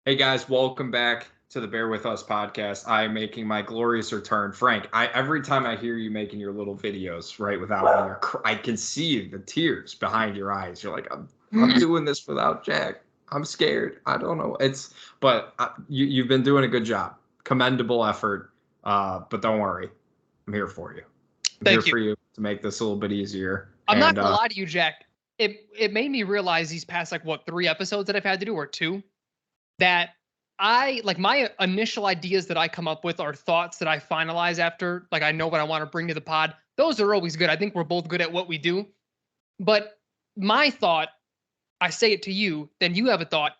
Hey guys, welcome back to the Bear With Us podcast. I am making my glorious return. Frank, every time I hear you making your little videos, right, without me, I can see the tears behind your eyes. You're like, I'm doing this without Jack. I'm scared. I don't know. But you've been doing a good job. Commendable effort. But don't worry, I'm here for you. I'm here Thank you. for you to make this a little bit easier. I'm not And gonna lie to you, Jack. It made me realize these past like what 3 episodes that I've had to do or two that I like my initial ideas that I come up with are thoughts that I finalize after like I know what I want to bring to the pod. Those are always good. I think we're both good at what we do. But my thought, I say it to you, then you have a thought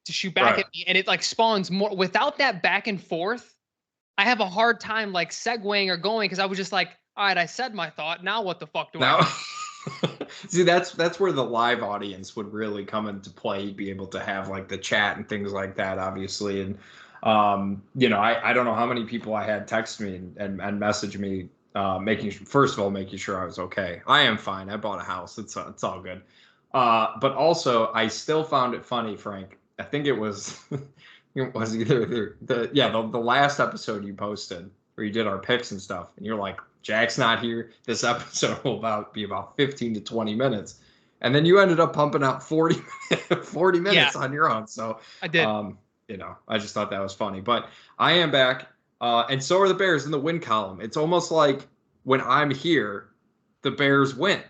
to shoot back right at me, and it like spawns more. Without that back and forth, I have a hard time like segueing or going because I was just like, all right, I said my thought. Now what the fuck do I now. do? See, that's where the live audience would really come into play. You'd be able to have like the chat and things like that, obviously. And I don't know how many people I had text me and message me, first of all making sure I was okay. I am fine. I bought a house. It's all good. But also, I still found it funny, Frank. I think it was it was either the last episode you posted where you did our picks and stuff, and you're like, Jack's not here. This episode will be about 15 to 20 minutes. And then you ended up pumping out 40 minutes on your own. So, I did. I just thought that was funny. But I am back, and so are the Bears in the win column. It's almost like when I'm here, the Bears win.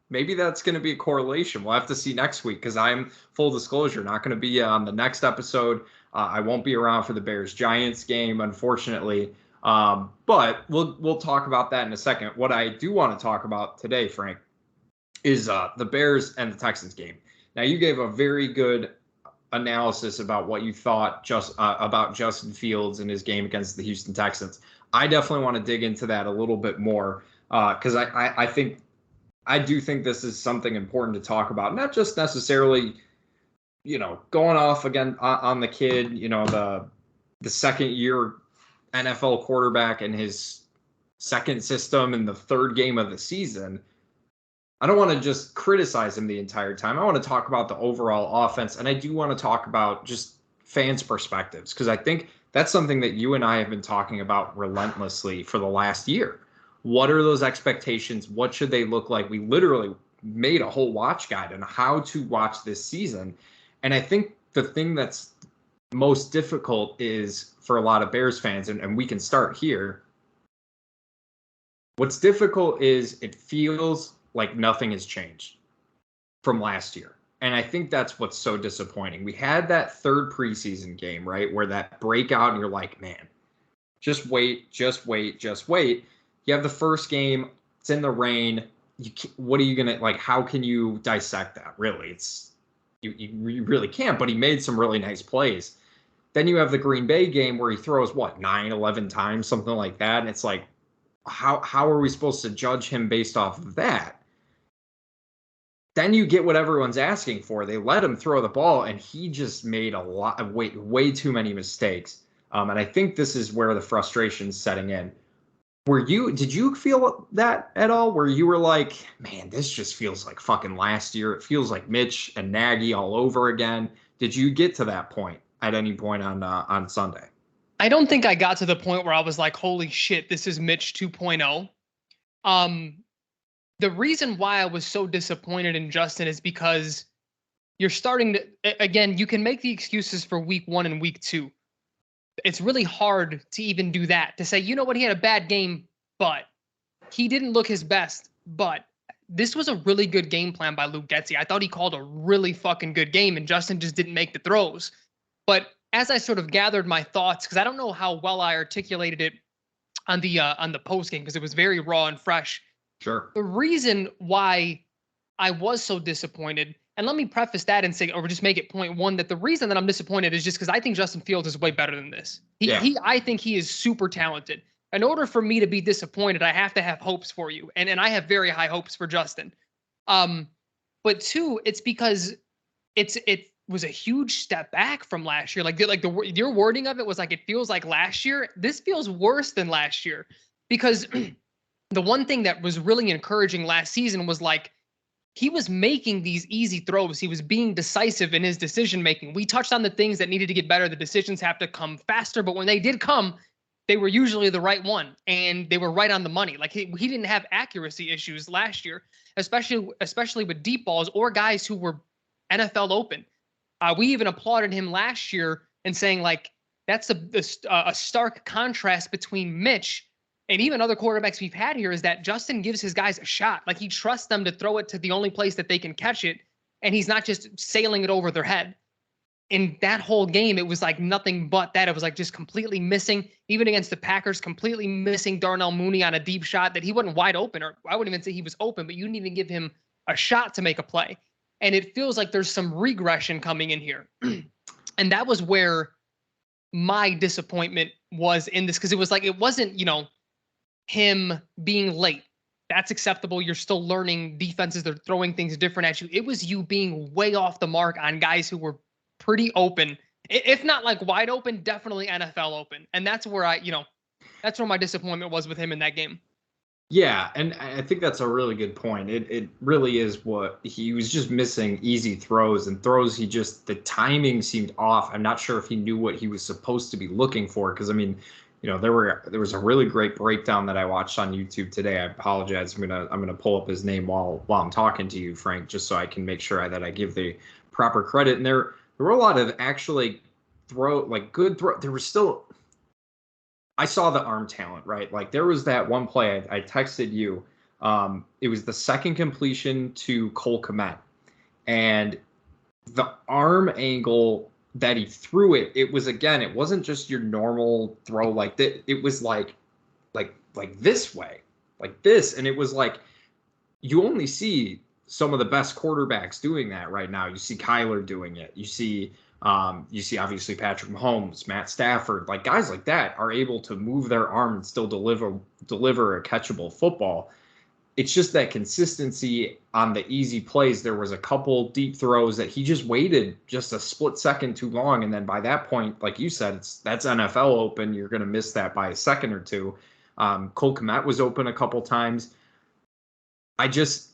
Maybe that's going to be a correlation. We'll have to see next week because I'm, full disclosure, not going to be on the next episode. I won't be around for the Bears-Giants game, unfortunately. But we'll talk about that in a second. What I do want to talk about today, Frank, is the Bears and the Texans game. Now, you gave a very good analysis about what you thought about Justin Fields and his game against the Houston Texans. I definitely want to dig into that a little bit more because I do think this is something important to talk about, not just necessarily, going off again on the kid, the second year NFL quarterback in his second system in the third game of the season. I don't want to just criticize him the entire time. I want to talk about the overall offense, and I do want to talk about just fans' perspectives because I think that's something that you and I have been talking about relentlessly for the last year. What are those expectations? What should they look like? We literally made a whole watch guide on how to watch this season. And I think the thing that's most difficult is for a lot of Bears fans, and we can start here. What's difficult is it feels like nothing has changed from last year. And I think that's what's so disappointing. We had that third preseason game, right, where that breakout, and you're like, man, just wait, just wait, just wait. You have the first game, it's in the rain. What are you going to, like, how can you dissect that, really? You really can't, but he made some really nice plays. Then you have the Green Bay game where he throws, 9, 11 times, something like that. And it's like, how are we supposed to judge him based off of that? Then you get what everyone's asking for. They let him throw the ball, and he just made a lot of way too many mistakes. And I think this is where the frustration's setting in. Did you feel that at all? Where you were like, man, this just feels like fucking last year. It feels like Mitch and Nagy all over again. Did you get to that point at any point on Sunday? I don't think I got to the point where I was like, holy shit, this is Mitch 2.0. The reason why I was so disappointed in Justin is because you're starting to, again, you can make the excuses for week 1 and week 2. It's really hard to even do that, to say, you know what, he had a bad game, but he didn't look his best, but this was a really good game plan by Luke Getsy. I thought he called a really fucking good game, and Justin just didn't make the throws. But as I sort of gathered my thoughts, because I don't know how well I articulated it on the post game, because it was very raw and fresh. Sure. The reason why I was so disappointed, and let me preface that and say, or just make it point one, that the reason that I'm disappointed is just because I think Justin Fields is way better than this. I think he is super talented. In order for me to be disappointed, I have to have hopes for you, and I have very high hopes for Justin. But two, it's because it was a huge step back from last year. Your wording of it was like, it feels like last year. This feels worse than last year because the one thing that was really encouraging last season was like, he was making these easy throws. He was being decisive in his decision making. We touched on the things that needed to get better. The decisions have to come faster, but when they did come, they were usually the right one, and they were right on the money. Like he didn't have accuracy issues last year, especially with deep balls or guys who were NFL open. We even applauded him last year and saying like that's a stark contrast between Mitch and even other quarterbacks we've had here, is that Justin gives his guys a shot. Like he trusts them to throw it to the only place that they can catch it, and he's not just sailing it over their head. In that whole game, it was like nothing but that. It was like just completely missing, even against the Packers, completely missing Darnell Mooney on a deep shot that he wasn't wide open, or I wouldn't even say he was open, but you didn't even give him a shot to make a play. And it feels like there's some regression coming in here. And that was where my disappointment was in this, because it was like, it wasn't, him being late. That's acceptable. You're still learning defenses. They're throwing things different at you. It was you being way off the mark on guys who were pretty open, if not like wide open, definitely NFL open. And that's where that's where my disappointment was with him in that game. Yeah, and I think that's a really good point. It really is what he was just missing easy throws, and throws the timing seemed off. I'm not sure if he knew what he was supposed to be looking for, because I mean, there was a really great breakdown that I watched on YouTube today. I apologize. I'm gonna pull up his name while I'm talking to you, Frank, just so I can make sure that I give the proper credit. And there were a lot of actually good throw. There was still, I saw the arm talent, right? Like there was that one play I texted you. It was the second completion to Cole Kmet, and the arm angle that he threw it was, again, it wasn't just your normal throw like that. It was like this way, like this. And it was like, you only see some of the best quarterbacks doing that right now. You see Kyler doing it. You see obviously Patrick Mahomes, Matt Stafford, like guys like that are able to move their arm and still deliver a catchable football. It's just that consistency on the easy plays. There was a couple deep throws that he just waited just a split second too long. And then by that point, like you said, that's NFL open. You're going to miss that by a second or two. Cole Kmet was open a couple times. It just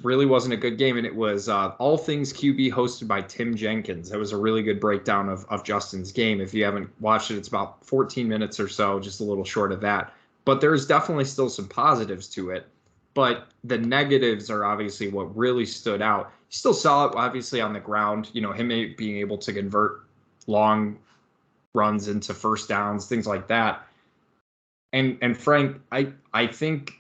really wasn't a good game. And it was All Things QB hosted by Tim Jenkins. That was a really good breakdown of Justin's game. If you haven't watched it, it's about 14 minutes or so, just a little short of that. But there's definitely still some positives to it. But the negatives are obviously what really stood out. You still saw it, obviously, on the ground, him being able to convert long runs into first downs, things like that. And Frank, I think,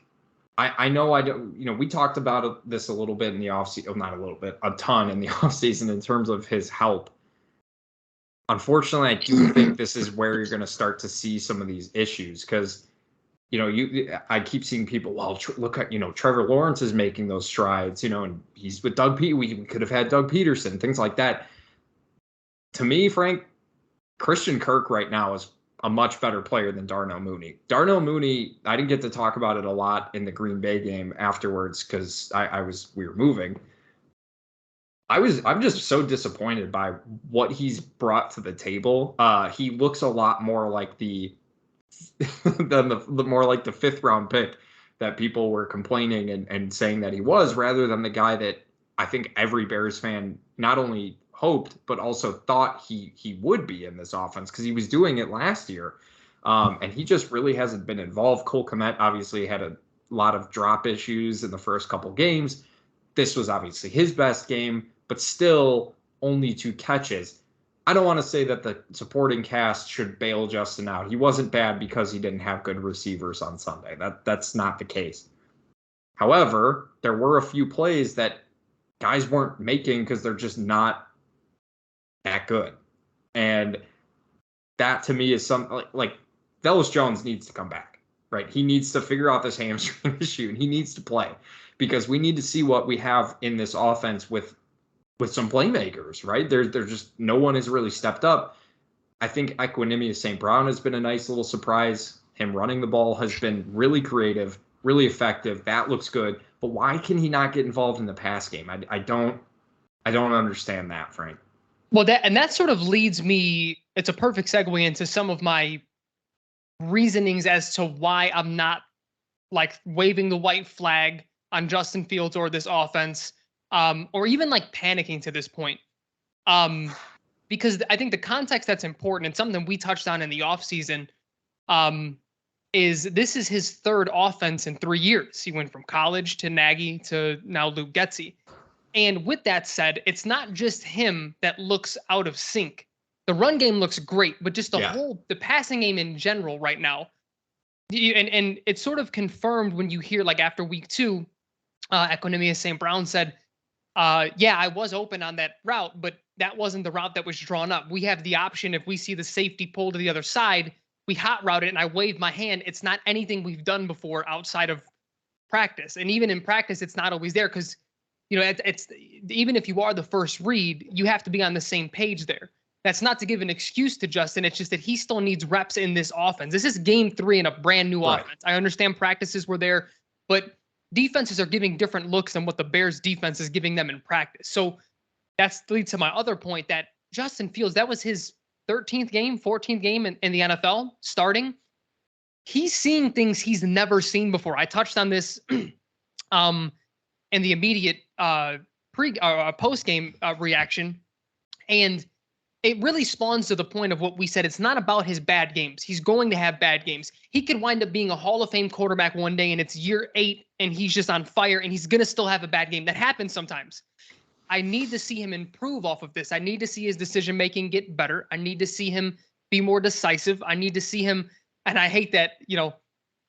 I know I don't, we talked about this a little bit in the offseason, not a little bit, a ton in the offseason in terms of his help. Unfortunately, I do think this is where you're going to start to see some of these issues, because I keep seeing people, look at, Trevor Lawrence is making those strides, and he's with Doug P. We could have had Doug Peterson, things like that. To me, Frank, Christian Kirk right now is a much better player than Darnell Mooney. Darnell Mooney, I didn't get to talk about it a lot in the Green Bay game afterwards because we were moving. I'm just so disappointed by what he's brought to the table. He looks a lot more like the more like the 5th round pick that people were complaining and saying that he was, rather than the guy that I think every Bears fan not only hoped but also thought he would be in this offense, because he was doing it last year. And he just really hasn't been involved. Cole Kmet obviously had a lot of drop issues in the first couple games. This was obviously his best game, but still only 2 catches. I don't want to say that the supporting cast should bail Justin out. He wasn't bad because he didn't have good receivers on Sunday. That's not the case. However, there were a few plays that guys weren't making because they're just not that good. And that to me is something like Velus Jones needs to come back, right? He needs to figure out this hamstring issue, and he needs to play, because we need to see what we have in this offense with some playmakers, right? There's just no one has really stepped up. I think Equanimeous St. Brown has been a nice little surprise. Him running the ball has been really creative, really effective. That looks good. But why can he not get involved in the pass game? I don't understand that, Frank. Well, that sort of leads me, it's a perfect segue into some of my reasonings as to why I'm not like waving the white flag on Justin Fields or this offense, or even like panicking to this point. Because I think the context that's important and something we touched on in the offseason, is this is his third offense in 3 years. He went from college to Nagy to now Luke Getsy. And with that said, it's not just him that looks out of sync. The run game looks great, but just the passing game in general right now. And it's sort of confirmed when you hear, like, after week 2, Equanimous St. Brown said, I was open on that route, but that wasn't the route that was drawn up. We have the option, if we see the safety pull to the other side, we hot route it and I wave my hand. It's not anything we've done before outside of practice. And even in practice, it's not always there because, it's even if you are the first read, you have to be on the same page there. That's not to give an excuse to Justin. It's just that he still needs reps in this offense. This is game 3 in a brand new offense. I understand practices were there, but defenses are giving different looks than what the Bears defense is giving them in practice. So that leads to my other point that Justin Fields, that was his 13th game, 14th game in the NFL starting. He's seeing things he's never seen before. I touched on this in the immediate post-game reaction. And it really spawns to the point of what we said. It's not about his bad games. He's going to have bad games. He could wind up being a Hall of Fame quarterback one day and it's year 8 and he's just on fire and he's going to still have a bad game. That happens sometimes. I need to see him improve off of this. I need to see his decision-making get better. I need to see him be more decisive. I need to see him, and I hate that,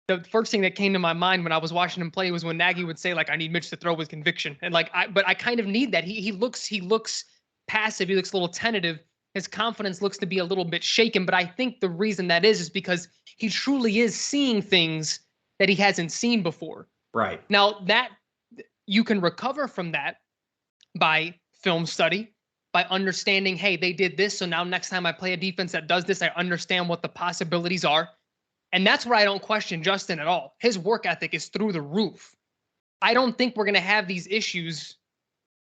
the first thing that came to my mind when I was watching him play was when Nagy would say, like, I need Mitch to throw with conviction. And but I kind of need that. He looks passive. He looks a little tentative. His confidence looks to be a little bit shaken. But I think the reason that is because he truly is seeing things that he hasn't seen before. Right. Now, that you can recover from that by film study, by understanding, hey, they did this, so now next time I play a defense that does this, I understand what the possibilities are. And that's where I don't question Justin at all. His work ethic is through the roof. I don't think we're going to have these issues,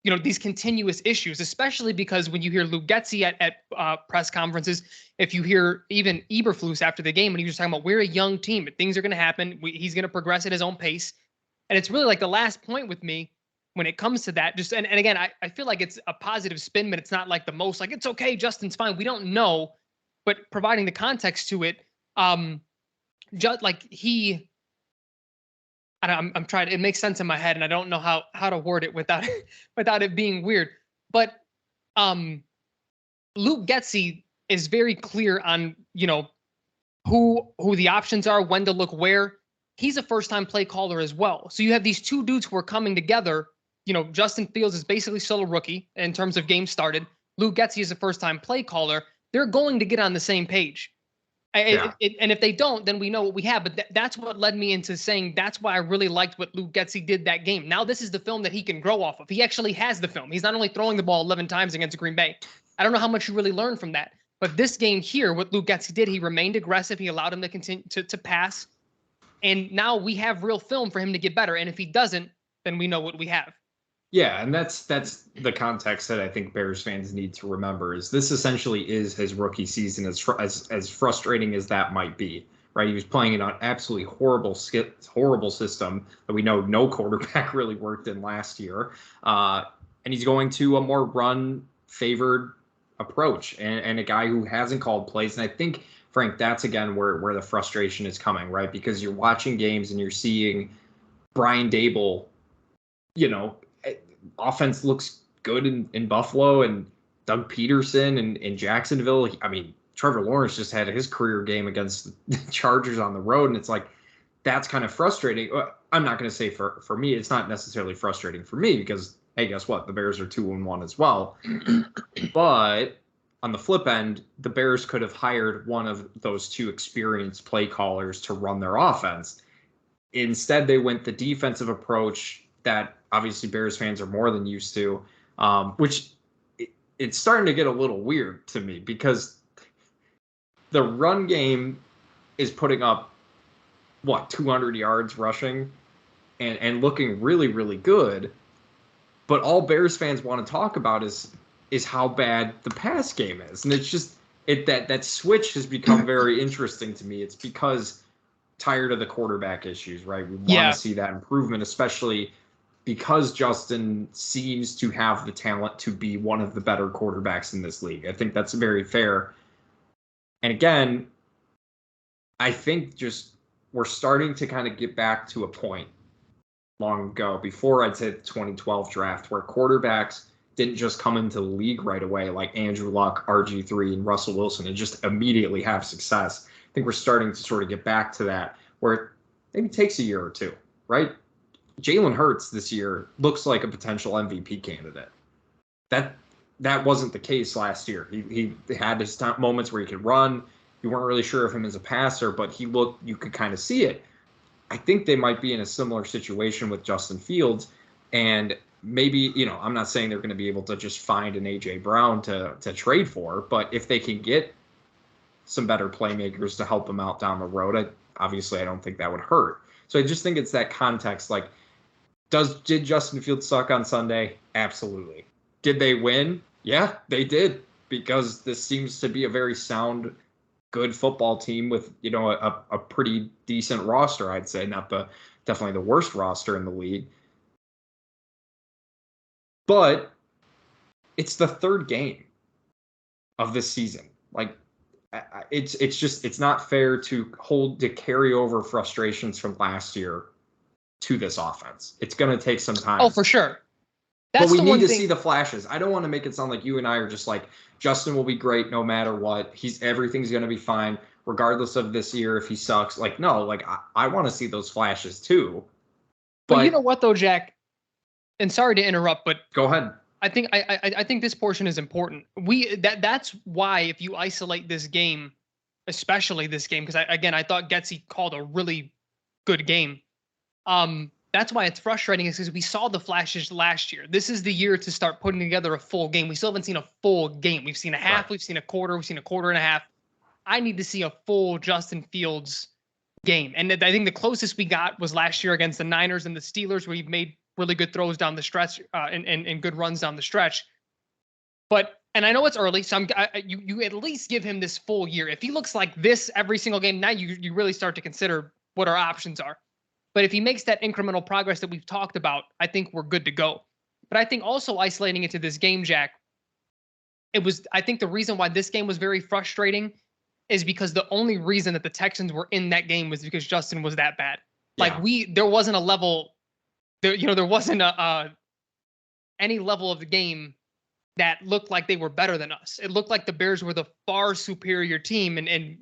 these continuous issues, especially because when you hear Luke Getsy at press conferences, if you hear even Eberflus after the game, when he was talking about we're a young team, but things are going to happen. He's going to progress at his own pace. And it's really like the last point with me when it comes to that. Just and again, I feel like it's a positive spin, but it's not like the most, like, it's okay, Justin's fine. We don't know, but providing the context to it, just like I'm trying. It makes sense in my head, and I don't know how to word it without it being weird. But Luke Getsy is very clear on who the options are, when to look where. He's a first-time play caller as well. So you have these two dudes who are coming together. Justin Fields is basically still a rookie in terms of games started. Luke Getsy is a first-time play caller. They're going to get on the same page. And if they don't, then we know what we have. But that's what led me into saying that's why I really liked what Luke Getsy did that game. Now this is the film that he can grow off of. He actually has the film. He's not only throwing the ball 11 times against Green Bay. I don't know how much you really learned from that. But this game here, what Luke Getsy did, he remained aggressive. He allowed him to continue to pass. And now we have real film for him to get better. And if he doesn't, then we know what we have. Yeah, and that's the context that I think Bears fans need to remember is this essentially is his rookie season, as frustrating as that might be, right? He was playing in an absolutely horrible system that we know no quarterback really worked in last year, and he's going to a more run-favored approach and a guy who hasn't called plays. And I think, Frank, that's again where the frustration is coming, right? Because you're watching games and you're seeing Brian Daboll, offense looks good in Buffalo, and Doug Peterson in Jacksonville. I mean, Trevor Lawrence just had his career game against the Chargers on the road, and it's like that's kind of frustrating. I'm not going to say for me, it's not necessarily frustrating for me because, hey, guess what? The Bears are 2-1 as well. But on the flip end, the Bears could have hired one of those two experienced play callers to run their offense. Instead, they went the defensive approach that obviously Bears fans are more than used to, which it's starting to get a little weird to me because the run game is putting up, 200 yards rushing and looking really, really good. But all Bears fans want to talk about is how bad the pass game is. And it's just that switch has become very interesting to me. It's because tired of the quarterback issues, right? We want Yeah. to see that improvement, especially because Justin seems to have the talent to be one of the better quarterbacks in this league. I think that's very fair. And again, I think just we're starting to kind of get back to a point long ago, before I'd say the 2012 draft, where quarterbacks didn't just come into the league right away like Andrew Luck, RG3, and Russell Wilson and just immediately have success. I think we're starting to sort of get back to that, where it maybe takes a year or two, right? Jalen Hurts this year looks like a potential MVP candidate. That wasn't the case last year. He had his moments where he could run. You weren't really sure of him as a passer, but you could kind of see it. I think they might be in a similar situation with Justin Fields, and maybe, I'm not saying they're going to be able to just find an A.J. Brown to trade for, but if they can get some better playmakers to help them out down the road, obviously I don't think that would hurt. So I just think it's that context. Like, did Justin Fields suck on Sunday? Absolutely. Did they win? Yeah, they did, because this seems to be a very sound, good football team with, a pretty decent roster, I'd say. Definitely the worst roster in the league. But it's the third game of this season. Like, it's not fair to carry over frustrations from last year to this offense. It's going to take some time. Oh, for sure. But we need to see the flashes. I don't want to make it sound like you and I are just like, Justin will be great no matter what. Everything's going to be fine, regardless of this year if he sucks. Like, no, like I want to see those flashes too. But you know what though, Jack? And sorry to interrupt, but go ahead. I think this portion is important. That's why if you isolate this game, especially this game, because I thought Getsy called a really good game. That's why it's frustrating, is because we saw the flashes last year. This is the year to start putting together a full game. We still haven't seen a full game. We've seen a half, We've seen a quarter, we've seen a quarter and a half. I need to see a full Justin Fields game. And I think the closest we got was last year against the Niners and the Steelers, where he made really good throws down the stretch and good runs down the stretch. And I know it's early, so you at least give him this full year. If he looks like this every single game, now you really start to consider what our options are. But if he makes that incremental progress that we've talked about, I think we're good to go. But I think also isolating it to this game, Jack, I think the reason why this game was very frustrating is because the only reason that the Texans were in that game was because Justin was that bad. Yeah. Like there wasn't a level, there wasn't any level of the game that looked like they were better than us. It looked like the Bears were the far superior team, and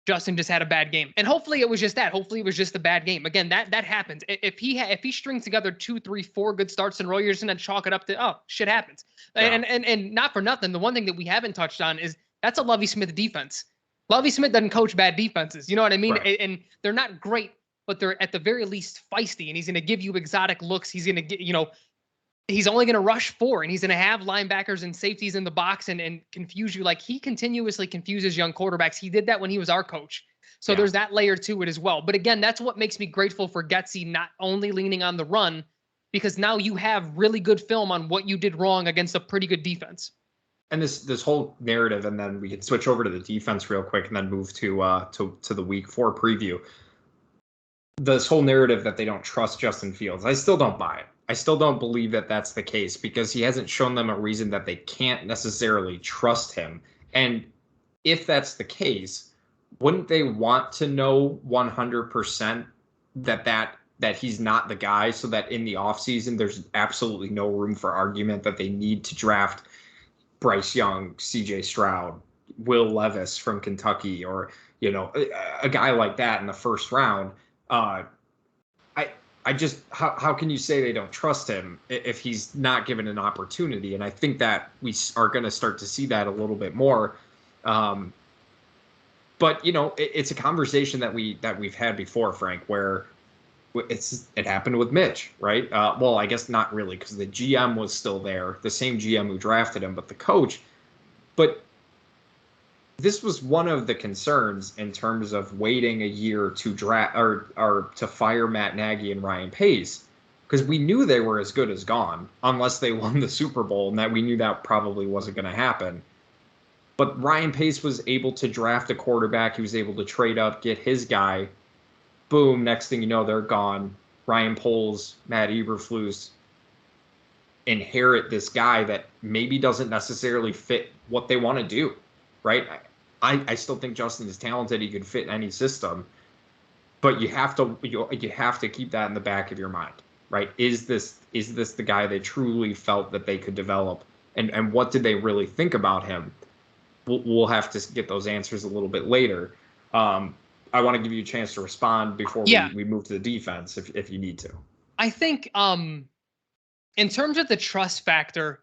Justin just had a bad game. And hopefully it was just that. Hopefully it was just a bad game. Again, that happens. If he strings together 2, 3, 4 good starts in a row, you're just going to chalk it up to, shit happens. Yeah. And not for nothing, the one thing that we haven't touched on is that's a Lovie Smith defense. Lovie Smith doesn't coach bad defenses. You know what I mean? Right. And they're not great, but they're at the very least feisty, and he's going to give you exotic looks. He's going to get, he's only going to rush 4, and he's going to have linebackers and safeties in the box and confuse you. Like, he continuously confuses young quarterbacks. He did that when he was our coach. So there's that layer to it as well. But again, that's what makes me grateful for Getsy not only leaning on the run, because now you have really good film on what you did wrong against a pretty good defense. And this whole narrative, and then we can switch over to the defense real quick and then move to the week 4 preview. This whole narrative that they don't trust Justin Fields, I still don't buy it. I still don't believe that that's the case, because he hasn't shown them a reason that they can't necessarily trust him. And if that's the case, wouldn't they want to know 100% that he's not the guy, so that in the offseason there's absolutely no room for argument that they need to draft Bryce Young, CJ Stroud, Will Levis from Kentucky, or a guy like that in the first round? I just, how can you say they don't trust him if he's not given an opportunity? And I think that we are going to start to see that a little bit more. But it's a conversation that we've had before, Frank, where it happened with Mitch, right? Well, I guess not really, because the GM was still there, the same GM who drafted him, but the coach. But this was one of the concerns in terms of waiting a year to draft or to fire Matt Nagy and Ryan Pace, because we knew they were as good as gone unless they won the Super Bowl, and that we knew that probably wasn't going to happen. But Ryan Pace was able to draft a quarterback. He was able to trade up, get his guy. boom, next thing you know, they're gone. Ryan Poles, Matt Eberflus inherit this guy that maybe doesn't necessarily fit what they want to do, right? I still think Justin is talented. He could fit in any system, but you have to keep that in the back of your mind, right? Is this the guy they truly felt that they could develop, and what did they really think about him? We'll have to get those answers a little bit later. I want to give you a chance to respond before we move to the defense, if you need to. I think in terms of the trust factor,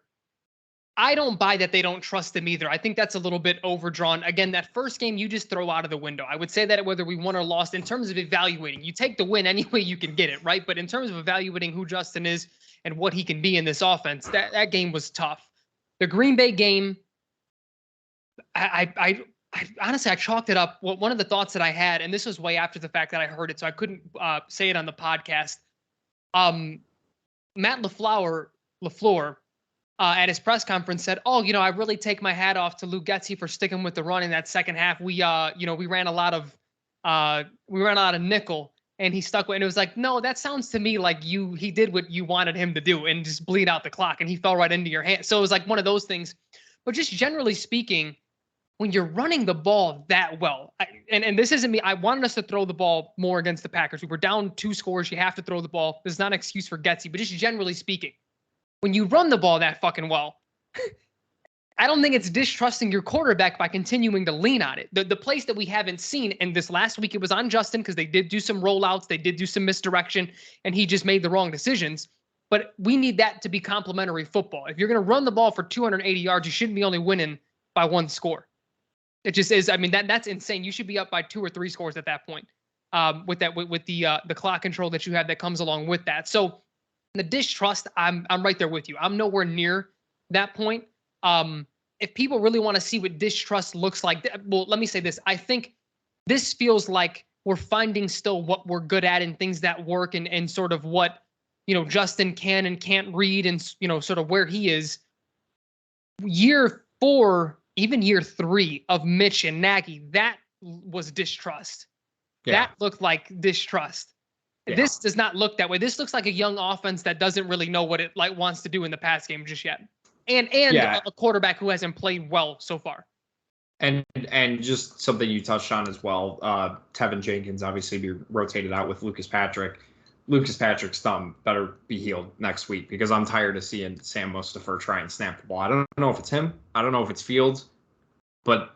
I don't buy that they don't trust him either. I think that's a little bit overdrawn. Again, that first game you just throw out of the window. I would say that whether we won or lost, in terms of evaluating, you take the win any way you can get it, right? But in terms of evaluating who Justin is and what he can be in this offense, that game was tough. The Green Bay game, I honestly, I chalked it up. One of the thoughts that I had, and this was way after the fact that I heard it, so I couldn't say it on the podcast. Matt LaFleur at his press conference said, "Oh, I really take my hat off to Luke Getsy for sticking with the run in that second half. We ran a lot of nickel, and he stuck with." And it was like, no, that sounds to me like he did what you wanted him to do and just bleed out the clock, and he fell right into your hand. So it was like one of those things. But just generally speaking, when you're running the ball that well, and this isn't me, I wanted us to throw the ball more against the Packers. We were down 2 scores. You have to throw the ball. There's not an excuse for Getsy, but just generally speaking, when you run the ball that fucking well, I don't think it's distrusting your quarterback by continuing to lean on it. The place that we haven't seen, and this last week it was on Justin because they did do some rollouts, they did do some misdirection, and he just made the wrong decisions. But we need that to be complementary football. If you're going to run the ball for 280 yards, you shouldn't be only winning by 1 score. It just is. I mean, that's insane. You should be up by 2 or 3 scores at that point. With the clock control that you have that comes along with that. So the distrust, I'm right there with you. I'm nowhere near that point. If people really want to see what distrust looks like, well, let me say this. I think this feels like we're finding still what we're good at and things that work and sort of what, Justin can and can't read and, sort of where he is. Year 4, even year 3 of Mitch and Nagy, that was distrust. Yeah. That looked like distrust. Yeah. This does not look that way. This looks like a young offense that doesn't really know what it wants to do in the pass game just yet. And a quarterback who hasn't played well so far. And just something you touched on as well, Tevin Jenkins obviously be rotated out with Lucas Patrick. Lucas Patrick's thumb better be healed next week because I'm tired of seeing Sam Mustipher try and snap the ball. I don't know if it's him. I don't know if it's Fields. But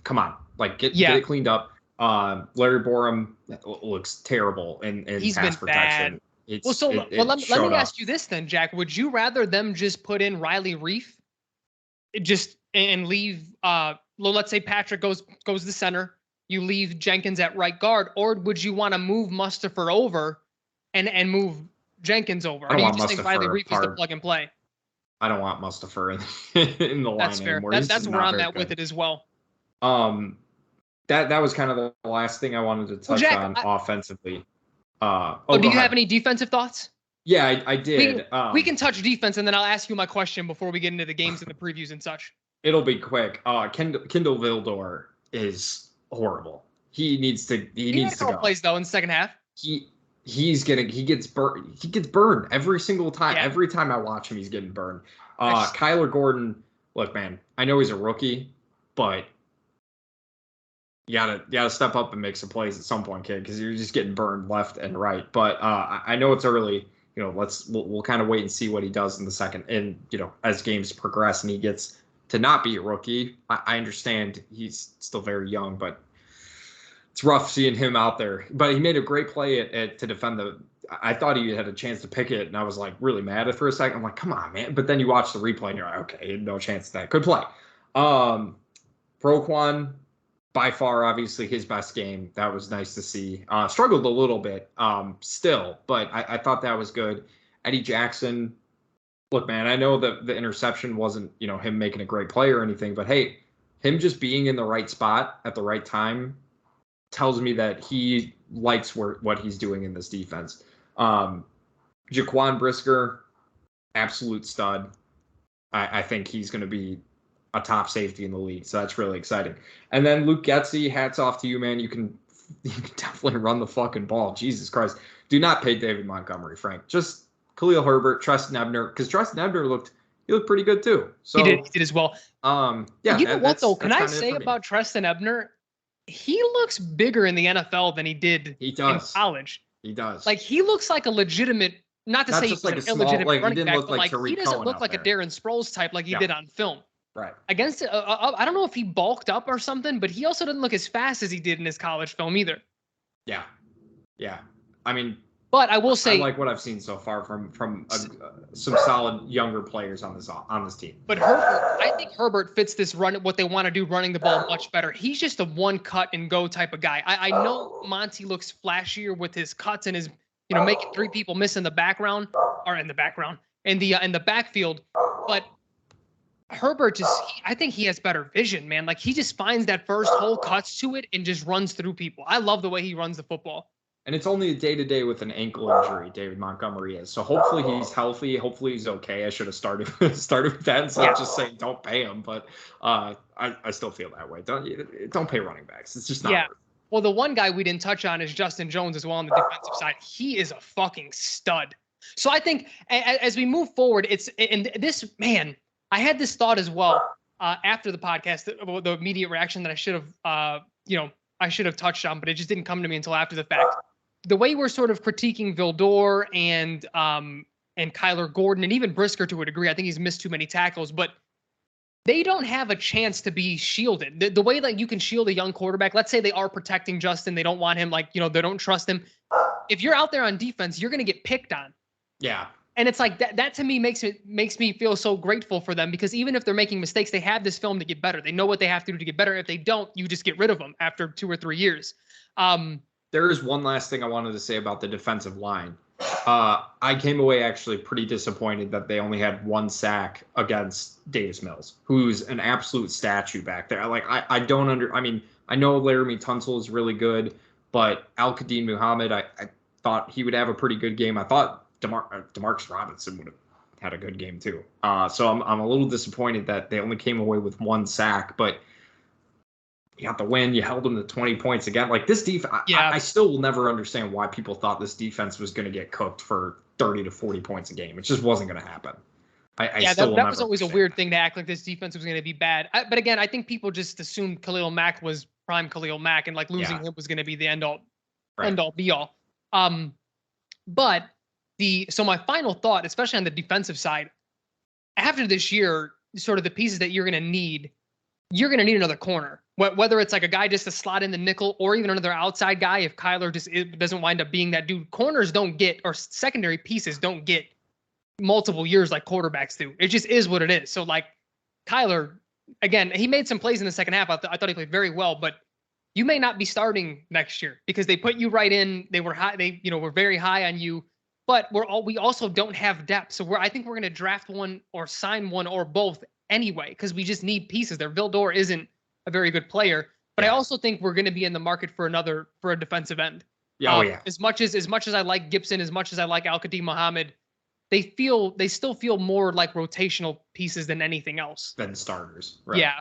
come on, get it cleaned up. Larry Borum looks terrible in pass protection. Let me ask you this then, Jack. Would you rather them just put in Riley Reif and leave let's say Patrick goes to center, you leave Jenkins at right guard, or would you want to move Mustipher over and move Jenkins over? Or do you just think Riley Reif is the plug and play? I don't want Mustipher in the line That's fair. anymore. That's where I'm at with it as well. That was kind of the last thing I wanted to touch on offensively. Do you have any defensive thoughts? Yeah, I did. We can touch defense, and then I'll ask you my question before we get into the games and the previews and such. It'll be quick. Kendall Vildor is horrible. He needs to go. Plays though in the second half. He gets burned. He gets burned every single time. Yeah. Every time I watch him, he's getting burned. Kyler Gordon, look, man, I know he's a rookie, but you gotta step up and make some plays at some point, kid, because you're just getting burned left and right. But I know it's early. We'll kind of wait and see what he does in the second. And as games progress and he gets to not be a rookie, I understand he's still very young, but it's rough seeing him out there. But he made a great play to defend I thought he had a chance to pick it, and I was really mad at it for a second. I'm like, come on, man. But then you watch the replay and you're like, okay, no chance of that. Good play. Roquan, by far, obviously his best game. That was nice to see. Struggled a little bit still, but I thought that was good. Eddie Jackson, look, man, I know that the interception wasn't, him making a great play or anything, but hey, him just being in the right spot at the right time tells me that he likes what he's doing in this defense. Jaquan Brisker, absolute stud. I think he's going to be a top safety in the league, so that's really exciting. And then Luke Getsy, hats off to you, man. You can definitely run the fucking ball. Jesus Christ. Do not pay David Montgomery, Frank. Just Khalil Herbert, Treston Ebner, because Treston Ebner looked pretty good too. So He did as well. Yeah. You know what though? Can I that's say about Treston Ebner? He looks bigger in the NFL than he did in college. He does. Like he looks like a legitimate, not to say just he's like an a small, illegitimate like he running didn't back, look but like like he Tariq doesn't Cohen look out like a there. Darren Sproles type like he did on film. Right. Against it, I don't know if he bulked up or something, but he also didn't look as fast as he did in his college film either. Yeah. I mean, but I will say, I like what I've seen so far from some solid younger players on this team. But Herbert, I think Herbert fits this run, what they want to do, running the ball much better. He's just a one cut and go type of guy. I know Monty looks flashier with his cuts and his, making three people miss in the background in the backfield, but Herbert I think he has better vision, man. Like he just finds that first hole, cuts to it, and just runs through people. I love the way he runs the football. And it's only a day-to-day with an ankle injury, David Montgomery is. So hopefully he's healthy. Hopefully he's okay. I should have started with that instead of just saying don't pay him. But I still feel that way. Don't pay running backs. It's just not worth it. Well, the one guy we didn't touch on is Justin Jones as well on the defensive side. He is a fucking stud. So I think as we move forward, I had this thought as well after the podcast, the immediate reaction that I should have touched on, but it just didn't come to me until after the fact. The way we're sort of critiquing Vildor and Kyler Gordon and even Brisker to a degree, I think he's missed too many tackles, but they don't have a chance to be shielded. The way that you can shield a young quarterback, let's say they are protecting Justin, they don't want him, they don't trust him. If you're out there on defense, you're going to get picked on. Yeah. And it's like that to me makes me feel so grateful for them, because even if they're making mistakes, they have this film to get better. They know what they have to do to get better. If they don't, you just get rid of them after 2 or 3 years. There is one last thing I wanted to say about the defensive line. I came away actually pretty disappointed that they only had 1 sack against Davis Mills, who's an absolute statue back there. Like I know Laramie Tunsil is really good, but Al-Qadim Muhammad, I thought he would have a pretty good game. I thought Demarcus Robinson would have had a good game too. So I'm a little disappointed that they only came away with 1 sack, but you got the win. You held them to 20 points again. Like this defense, I still will never understand why people thought this defense was going to get cooked for 30 to 40 points a game. It just wasn't going to happen. That was always a weird thing to act like this defense was going to be bad. But again, I think people just assumed Khalil Mack was prime Khalil Mack, and like losing him was going to be the end all be all. So my final thought, especially on the defensive side, after this year, sort of the pieces that you're going to need another corner. Whether it's like a guy just to slot in the nickel or even another outside guy, if Kyler doesn't wind up being that dude. Corners don't get, or secondary pieces don't get multiple years like quarterbacks do. It just is what it is. So like Kyler, again, he made some plays in the second half. I thought he played very well, but you may not be starting next year because they put you right in. They were high. They were very high on you. But we also don't have depth. So I think we're going to draft one or sign one or both anyway, because we just need pieces there. Vildor isn't a very good player, but I also think we're going to be in the market for a defensive end. As much as I like Gibson, as much as I like Al-Qadim Muhammad, they still feel more like rotational pieces than anything else. Than starters. Right. Yeah.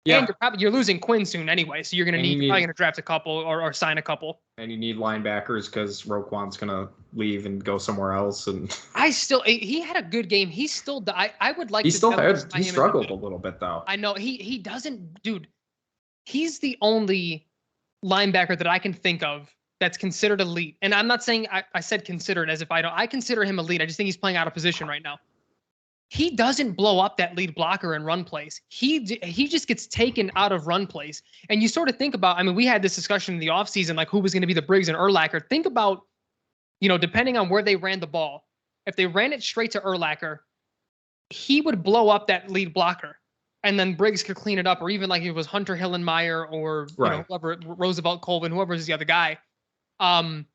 And you're losing Quinn soon anyway, so you're probably going to draft a couple or sign a couple. And you need linebackers because Roquan's going to leave and go somewhere else. And he had a good game. He still, I would like. He struggled a little bit though. I know he doesn't, dude. He's the only linebacker that I can think of that's considered elite. And I'm not saying I said considered as if I consider him elite. I just think he's playing out of position right now. He doesn't blow up that lead blocker and run plays. He just gets taken out of run plays. And you sort of think about, we had this discussion in the offseason, like who was going to be the Briggs and Urlacher. Think about, depending on where they ran the ball, if they ran it straight to Urlacher, he would blow up that lead blocker. And then Briggs could clean it up, or even like it was Hunter Hillenmeyer or whoever, Roosevelt Colvin, whoever is the other guy. And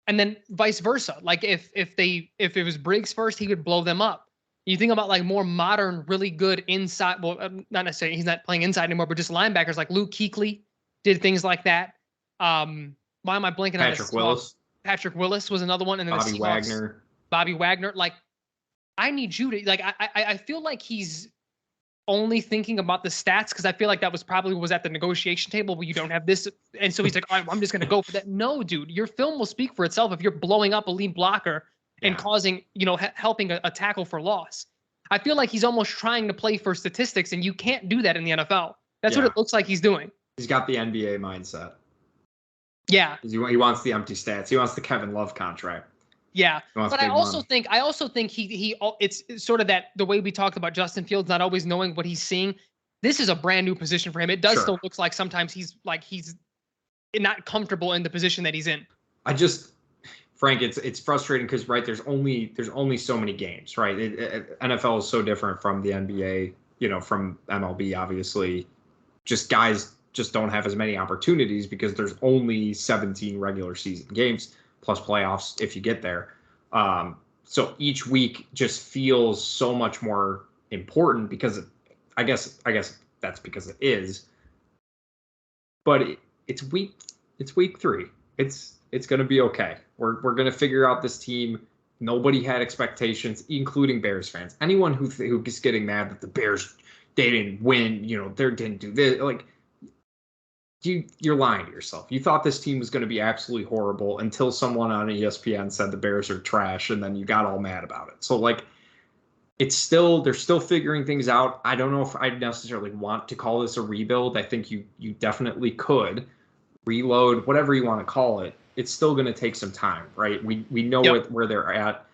then vice versa. Like if it was Briggs first, he would blow them up. You think about like more modern, really good inside. Well, not necessarily he's not playing inside anymore, but just linebackers like Luke Kuechly did things like that. Why am I blanking on Patrick Willis? Patrick Willis was another one, and then Bobby Wagner. Like, I need you to like. I feel like he's only thinking about the stats? Because I feel like that was probably was at the negotiation table where you don't have this. And so he's like, all right, I'm just going to go for that. No, dude, your film will speak for itself if you're blowing up a lead blocker and causing, helping a tackle for loss. I feel like he's almost trying to play for statistics, and you can't do that in the NFL. That's what it looks like he's doing. He's got the NBA mindset. Yeah. He wants the empty stats. He wants the Kevin Love contract. Yeah. But I also think it's sort of that the way we talked about Justin Fields not always knowing what he's seeing. This is a brand new position for him. It does still look like sometimes he's not comfortable in the position that he's in. Frank, it's frustrating because there's only so many games, right? NFL is so different from the NBA, from MLB, obviously. Just guys just don't have as many opportunities because there's only 17 regular season games plus playoffs if you get there. So each week just feels so much more important because I guess that's because it is. But it's week 3. It's going to be okay. We're going to figure out this team. Nobody had expectations, including Bears fans. Anyone who is getting mad that the Bears, they didn't win, they didn't do this. Like, you're lying to yourself. You thought this team was going to be absolutely horrible until someone on ESPN said the Bears are trash, and then you got all mad about it. So, they're still figuring things out. I don't know if I necessarily want to call this a rebuild. I think you definitely could reload, whatever you want to call it. It's still going to take some time, right? We know where they're at.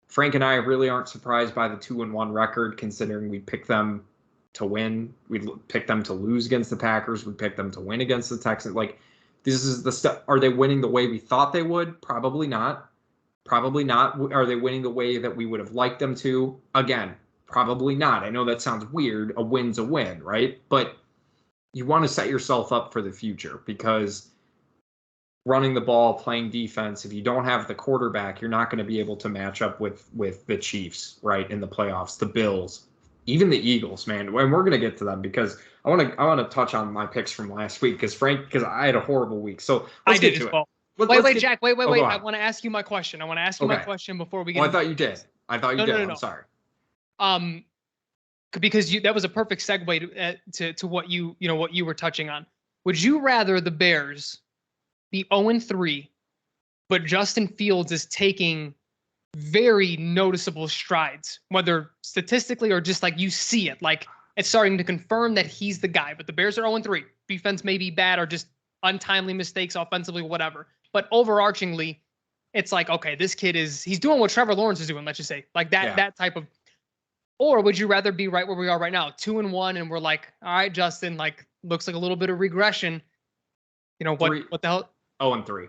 Frank and I really aren't surprised by the 2-1 record, considering we picked them to win. We picked them to lose against the Packers. We picked them to win against the Texans. This is the stuff. Are they winning the way we thought they would? Probably not. Probably not. Are they winning the way that we would have liked them to? Again, probably not. I know that sounds weird. A win's a win, right? But you want to set yourself up for the future because running the ball, playing defense, if you don't have the quarterback, you're not going to be able to match up with the Chiefs, right, in the playoffs, the Bills, even the Eagles, man. And we're going to get to them because I want to touch on my picks from last week because I had a horrible week. So let's get to it. Wait, Jack. Wait. I want to ask you my question. My question before we get. I thought you did. No. I'm sorry. Because that was a perfect segue to what you were touching on. Would you rather the Bears be 0-3, but Justin Fields is taking very noticeable strides, whether statistically or just you see it, it's starting to confirm that he's the guy, but the Bears are 0-3. Defense may be bad or just untimely mistakes offensively, whatever. But overarchingly, it's okay, this kid he's doing what Trevor Lawrence is doing, let's just say, that type of. Or would you rather be right where we are right now, 2-1, and we're all right, Justin, looks like a little bit of regression. What the hell? 0-3.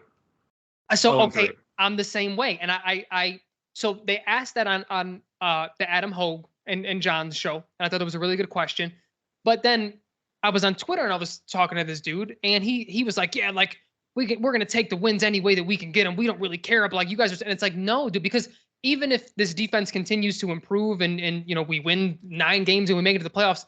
So okay, I'm the same way, and I so they asked that on the Adam Hogue and John's show, and I thought it was a really good question. But then I was on Twitter and I was talking to this dude, and he was like, yeah, we're gonna take the wins any way that we can get them. We don't really care about you guys are. And it's no, dude, because even if this defense continues to improve and we win 9 games and we make it to the playoffs,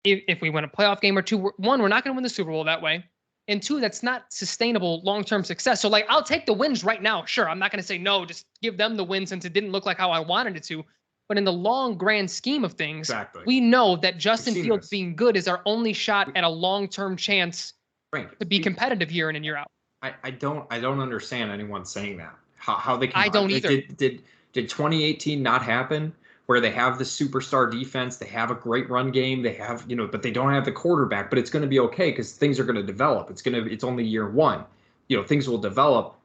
if we win a playoff game or two, one, we're not going to win the Super Bowl that way. And 2, that's not sustainable long-term success. So I'll take the wins right now. Sure. I'm not going to say no, just give them the win since it didn't look like how I wanted it to. But in the long grand scheme of things, we know that Justin Fields being good is our only shot at a long-term chance to be competitive year in and year out. I don't understand anyone saying that. How they can. I don't either. Did 2018 not happen where they have the superstar defense, they have a great run game, they have, but they don't have the quarterback, but it's going to be okay because things are going to develop. It's only year 1, things will develop.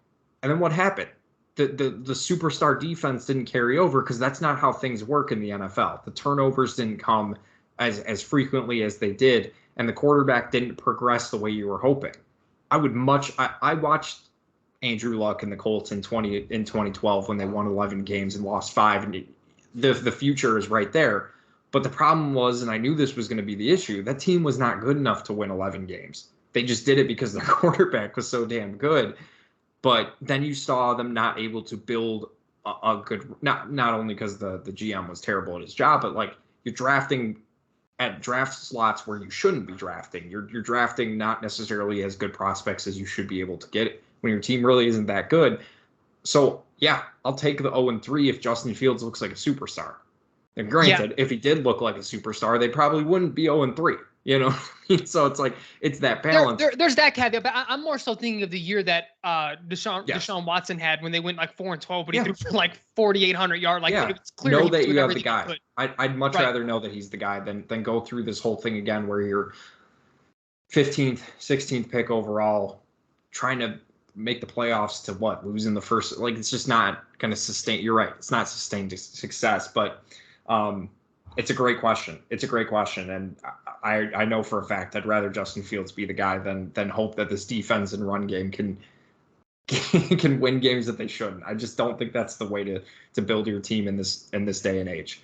And then what happened? The superstar defense didn't carry over because that's not how things work in the NFL. The turnovers didn't come as frequently as they did, and the quarterback didn't progress the way you were hoping. I watched Andrew Luck and the Colts in 2012 when they won 11 games and lost 5, and the future is right there. But the problem was, and I knew this was going to be the issue, that team was not good enough to win 11 games. They just did it because their quarterback was so damn good. But then you saw them not able to build a good, not only because the GM was terrible at his job, but you're drafting at draft slots where you shouldn't be drafting. You're drafting not necessarily as good prospects as you should be able to get when your team really isn't that good. So yeah, I'll take the 0-3 if Justin Fields looks like a superstar. And granted, if he did look like a superstar, they probably wouldn't be 0-3. You know, so it's like it's that balance. There's that caveat, but I'm more so thinking of the year that Deshaun Watson had when they went like 4-12, but he threw for like 4,800 yards. Like it was clear know he that was you have the everything guy. I'd much rather know that he's the guy than go through this whole thing again where you're 15th, 16th pick overall, trying to make the playoffs to losing the first. Like it's just not going to sustain. You're right. It's not sustained success, but it's a great question. It's a great question, and I know for a fact I'd rather Justin Fields be the guy than hope that this defense and run game can win games that they shouldn't. I just don't think that's the way to build your team in this day and age.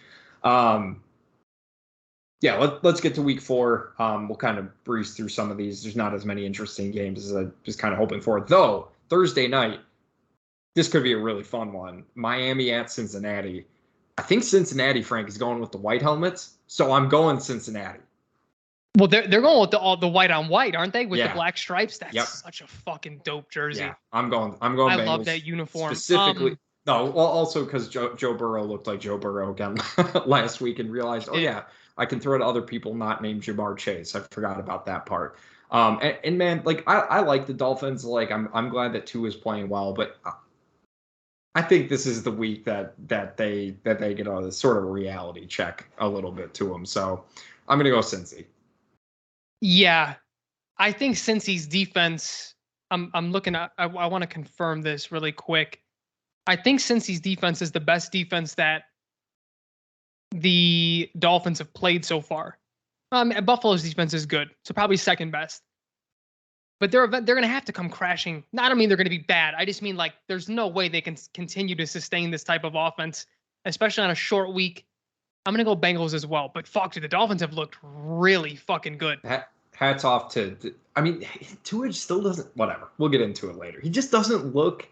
Let's get to week 4. We'll kind of breeze through some of these. There's not as many interesting games as I was kind of hoping for. Though Thursday night, this could be a really fun one. Miami at Cincinnati. I think Cincinnati, Frank, is going with the white helmets, so I'm going Cincinnati. Well, they're going with the white on white, aren't they? With the black stripes. That's such a fucking dope jersey. Yeah, I'm going. I Bengals love that uniform specifically. Also because Joe Burrow looked like Joe Burrow again last week and realized, I can throw to other people not named Jamar Chase. I forgot about that part. And man, like I like the Dolphins. Like I'm glad that Tua is playing well, but I think this is the week that they get a sort of reality check a little bit to them. So I'm gonna go Cincy. Yeah, I think Cincy's defense. I'm looking at. I want to confirm this really quick. I think Cincy's defense is the best defense that the Dolphins have played so far. Buffalo's defense is good, so probably second best. But they're going to have to come crashing. I don't mean they're going to be bad. I just mean like there's no way they can continue to sustain this type of offense, especially on a short week. I'm going to go Bengals as well. But fuck, dude, the Dolphins have looked really fucking good. Hats off to I mean, Tua still doesn't. Whatever. We'll get into it later. He just doesn't look.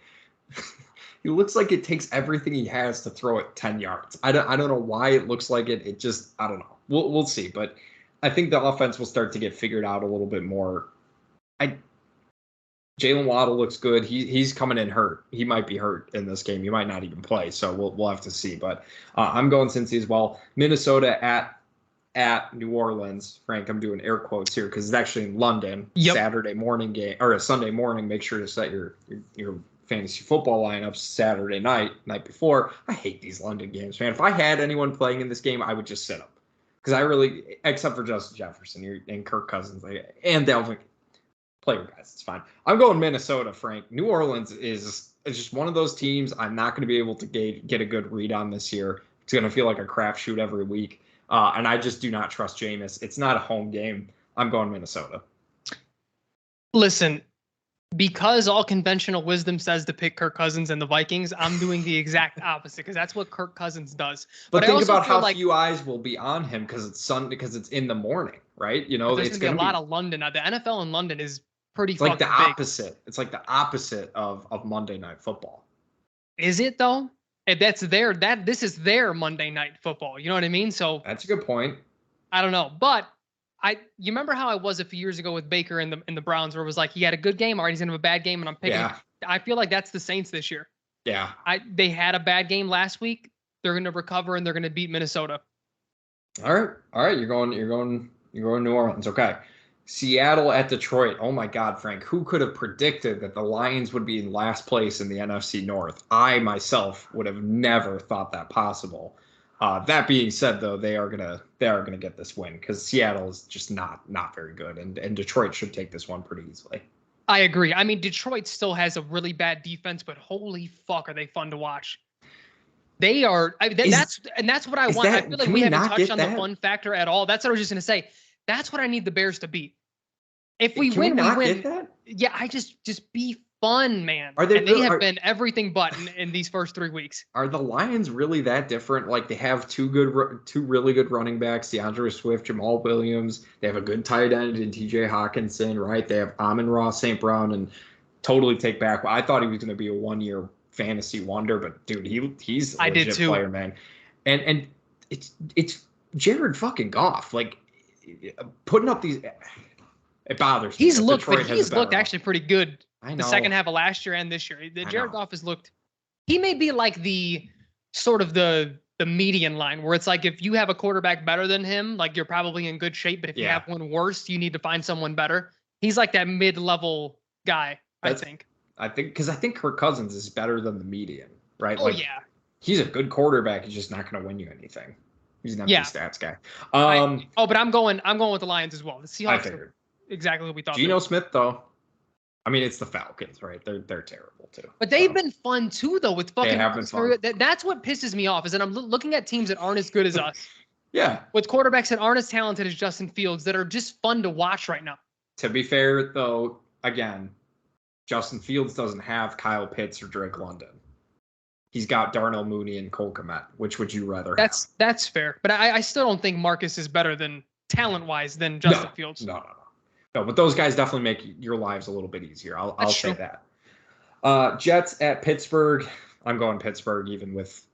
He looks like it takes everything he has to throw it 10 yards. I don't know why it looks like it. It just I don't know. We'll see. But I think the offense will start to get figured out a little bit more. Jalen Waddle looks good. He's coming in hurt. He might be hurt in this game. He might not even play. So we'll have to see. But I'm going Cincy as well. Minnesota at New Orleans. Frank, I'm doing air quotes here because it's actually in London. Saturday morning game or a Sunday morning. Make sure to set your fantasy football lineups Saturday night before. I hate these London games, man. If I had anyone playing in this game, I would just sit them because I really, except for Justin Jefferson and Kirk Cousins and Dalvin. Player guys, it's fine. I'm going Minnesota, Frank. New Orleans is just one of those teams I'm not going to be able to get a good read on this year. It's going to feel like a crapshoot every week, and I just do not trust Jameis. It's not a home game. I'm going Minnesota. Listen, because all conventional wisdom says to pick Kirk Cousins and the Vikings, I'm doing the exact opposite because that's what Kirk Cousins does. But think about how few eyes will be on him because it's in the morning, right? You know, there's going to be a lot of London. The NFL in London is pretty it's like the big. opposite. It's like the opposite of Monday Night Football. Is it though? This is their Monday Night Football. You know what I mean? So that's a good point. I don't know, but you remember how I was a few years ago with Baker in the Browns, where it was like he had a good game, or he's gonna have a bad game, and I'm picking. Yeah. I feel like that's the Saints this year. Yeah. They had a bad game last week. They're gonna recover and they're gonna beat Minnesota. All right. You're going New Orleans. Okay. Seattle at Detroit. Oh my God, Frank. Who could have predicted that the Lions would be in last place in the NFC North? I myself would have never thought that possible. That being said, though, they are gonna get this win because Seattle is just not very good, and Detroit should take this one pretty easily. I agree. I mean, Detroit still has a really bad defense, but holy fuck, are they fun to watch? They are. That's what I want. I feel like we haven't touched on the fun factor at all. That's what I was just gonna say. That's what I need the Bears to beat. If we win, we win. Yeah, I just be fun, man. They have been everything but in these first 3 weeks. Are the Lions really that different? Like they have two really good running backs, DeAndre Swift, Jamal Williams. They have a good tight end in TJ Hawkinson, right? They have Amon-Ra St. Brown, and totally take back. I thought he was going to be a 1-year fantasy wonder, but dude, he's a legit player, man. And it's Jared fucking Goff, like putting up these. It bothers me. He's looked actually pretty good. I know. The second half of last year and this year. Jared Goff has looked. He may be like the sort of the the median line where it's like if you have a quarterback better than him, like you're probably in good shape. But if you have one worse, you need to find someone better. He's like that mid-level guy, I think. I think Kirk Cousins is better than the median, right? Oh, like, yeah. He's a good quarterback. He's just not going to win you anything. He's an empty stats guy. But I'm going with the Lions as well. The Seahawks are exactly what we thought. Geno Smith, though. I mean, it's the Falcons, right? They're terrible too. But they've been fun too, though. With fucking, they have been fun. That's what pisses me off is that I'm looking at teams that aren't as good as us. Yeah. With quarterbacks that aren't as talented as Justin Fields that are just fun to watch right now. To be fair, though, again, Justin Fields doesn't have Kyle Pitts or Drake London. He's got Darnell Mooney and Cole Kmet. Which would you rather have? That's fair. But I still don't think Marcus is better than talent-wise than Justin Fields. No, but those guys definitely make your lives a little bit easier. I'll say that. Jets at Pittsburgh. I'm going Pittsburgh even with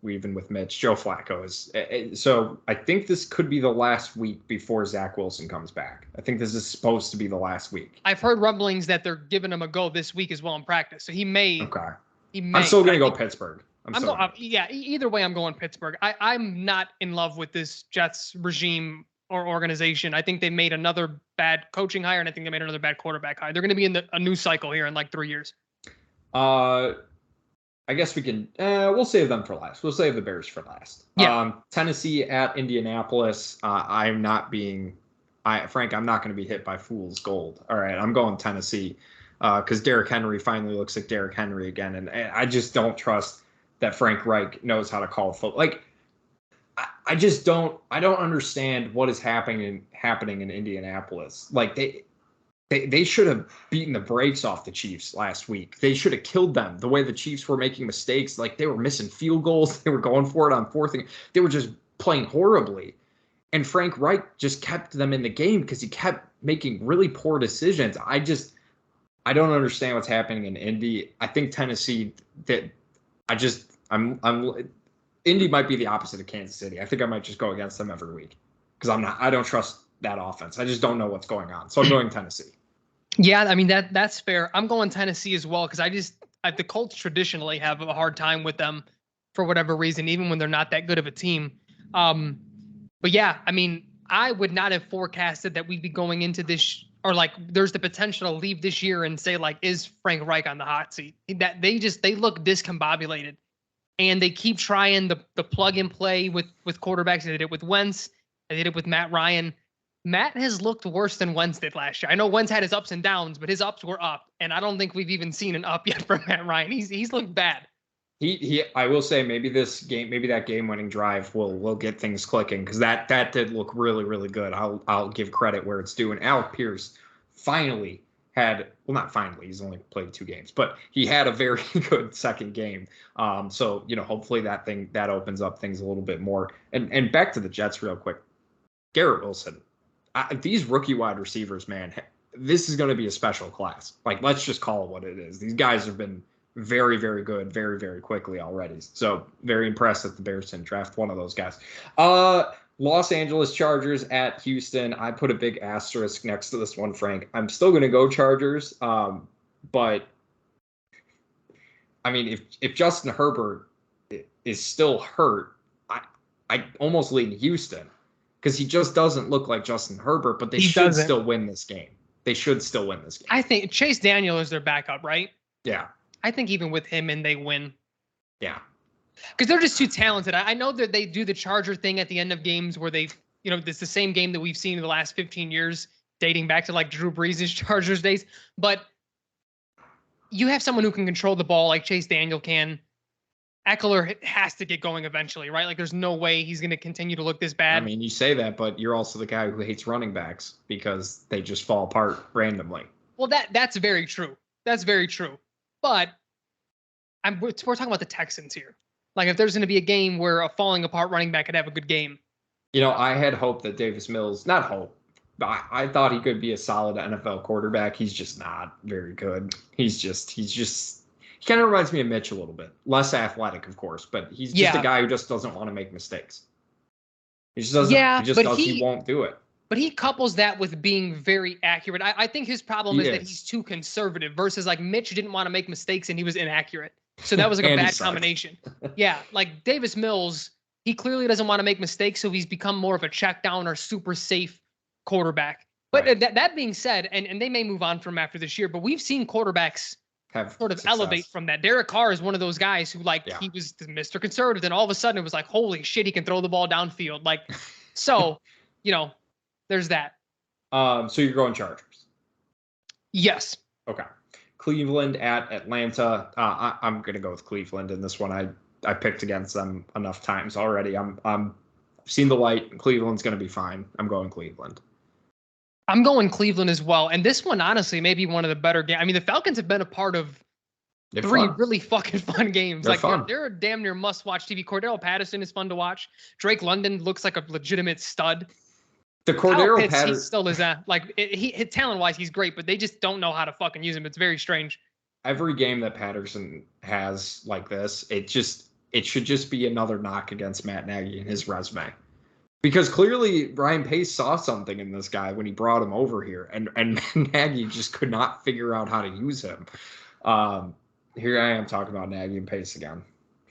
Mitch. Joe Flacco is. So I think this could be the last week before Zach Wilson comes back. I think this is supposed to be the last week. I've heard rumblings that they're giving him a go this week as well in practice. So he may. Okay. I'm still going to go Pittsburgh. Either way, I'm going Pittsburgh. I'm not in love with this Jets regime or organization. I think they made another bad coaching hire, and I think they made another bad quarterback hire. They're going to be in a new cycle here in like 3 years. I guess we can. We'll save them for last. We'll save the Bears for last. Yeah. Tennessee at Indianapolis. I'm not going to be hit by fool's gold. All right, I'm going Tennessee because Derrick Henry finally looks like Derrick Henry again, and I just don't trust that Frank Reich knows how to call football. Like, I just don't. I don't understand what is happening in Indianapolis. Like they should have beaten the brakes off the Chiefs last week. They should have killed them. The way the Chiefs were making mistakes, like they were missing field goals, they were going for it on fourth. They were just playing horribly, and Frank Reich just kept them in the game because he kept making really poor decisions. I don't understand what's happening in Indy. I think Tennessee. Indy might be the opposite of Kansas City. I think I might just go against them every week because I don't trust that offense. I just don't know what's going on. So I'm going Tennessee. Yeah, I mean that's fair. I'm going Tennessee as well because the Colts traditionally have a hard time with them for whatever reason, even when they're not that good of a team. But yeah, I mean, I would not have forecasted that we'd be going into this or like there's the potential to leave this year and say like, is Frank Reich on the hot seat? That they look discombobulated. And they keep trying the plug and play with quarterbacks. They did it with Wentz. They did it with Matt Ryan. Matt has looked worse than Wentz did last year. I know Wentz had his ups and downs, but his ups were up. And I don't think we've even seen an up yet from Matt Ryan. He's looked bad. I will say maybe that game-winning drive will get things clicking because that did look really, really good. I'll give credit where it's due. And Alec Pierce finally not finally, he's only played 2 games, but he had a very good second game. So, hopefully that opens up things a little bit more. And back to the Jets real quick. Garrett Wilson, these rookie wide receivers, man, this is going to be a special class. Like, let's just call it what it is. These guys have been very, very good, very, very quickly already. So very impressed that the Bears didn't draft one of those guys. Los Angeles Chargers at Houston. I put a big asterisk next to this one, Frank. I'm still going to go Chargers, but I mean, if Justin Herbert is still hurt, I almost lean Houston because he just doesn't look like Justin Herbert. But they should still win this game. They should still win this game. I think Chase Daniel is their backup, right? Yeah. I think even with him in, they win. Yeah. Because they're just too talented. I know that they do the Charger thing at the end of games where they, it's the same game that we've seen in the last 15 years, dating back to like Drew Brees' Chargers days. But you have someone who can control the ball like Chase Daniel can. Eckler has to get going eventually, right? Like there's no way he's going to continue to look this bad. I mean, you say that, but you're also the guy who hates running backs because they just fall apart randomly. Well, that's very true. That's very true. But we're talking about the Texans here. Like, if there's going to be a game where a falling apart running back could have a good game. I had hope that Davis Mills, not hope, but I thought he could be a solid NFL quarterback. He's just not very good. He kind of reminds me of Mitch a little bit. Less athletic, of course, but he's just a guy who just doesn't want to make mistakes. He just doesn't. He won't do it. But he couples that with being very accurate. I think his problem is that he's too conservative versus like Mitch didn't want to make mistakes and he was inaccurate. So that was like a bad combination. Yeah, like Davis Mills He clearly doesn't want to make mistakes, so he's become more of a check down or super safe quarterback. But Right. that being said, and they may move on from after this year, but we've seen quarterbacks Have sort of success. elevate from that. Derek Carr is one of those guys who he was Mr. Conservative, and all of a sudden it was like, holy shit, he can throw the ball downfield. So, there's that. So you're going Chargers. Yes. Okay. Cleveland at Atlanta. I'm gonna go with Cleveland in this one. I picked against them enough times already. I'm seen the light. Cleveland's gonna be fine. I'm going Cleveland. I'm going Cleveland as well. And this one, honestly, may be one of the better games. I mean, the Falcons have been a part of three really fucking fun games. They're fun. They're a damn near must-watch TV. Cordero Patterson is fun to watch. Drake London looks like a legitimate stud. The Cordero Patterson, he Patterson still is he talent-wise, he's great, but they just don't know how to fucking use him. It's very strange. Every game that Patterson has like this, it should just be another knock against Matt Nagy and his resume. Because clearly Ryan Pace saw something in this guy when he brought him over here, and Nagy just could not figure out how to use him. Here I am talking about Nagy and Pace again,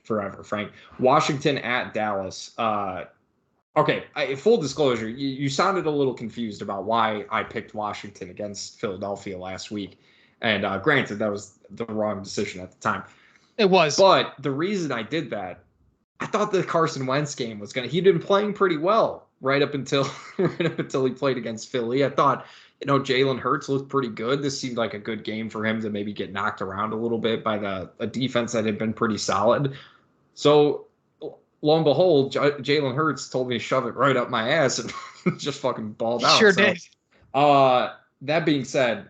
forever, Frank. Washington at Dallas. Okay, full disclosure, you sounded a little confused about why I picked Washington against Philadelphia last week. And granted, that was the wrong decision at the time. It was. But the reason I did that, I thought the Carson Wentz game was he'd been playing pretty well right up until he played against Philly. I thought, Jalen Hurts looked pretty good. This seemed like a good game for him to maybe get knocked around a little bit by a defense that had been pretty solid. So lo and behold, Jalen Hurts told me to shove it right up my ass and just fucking balled out. Sure did. That being said,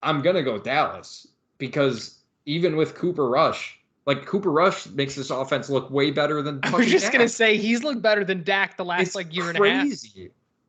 I'm going to go Dallas because even with Cooper Rush makes this offense look way better than I was just going to say he's looked better than Dak the last year and a half.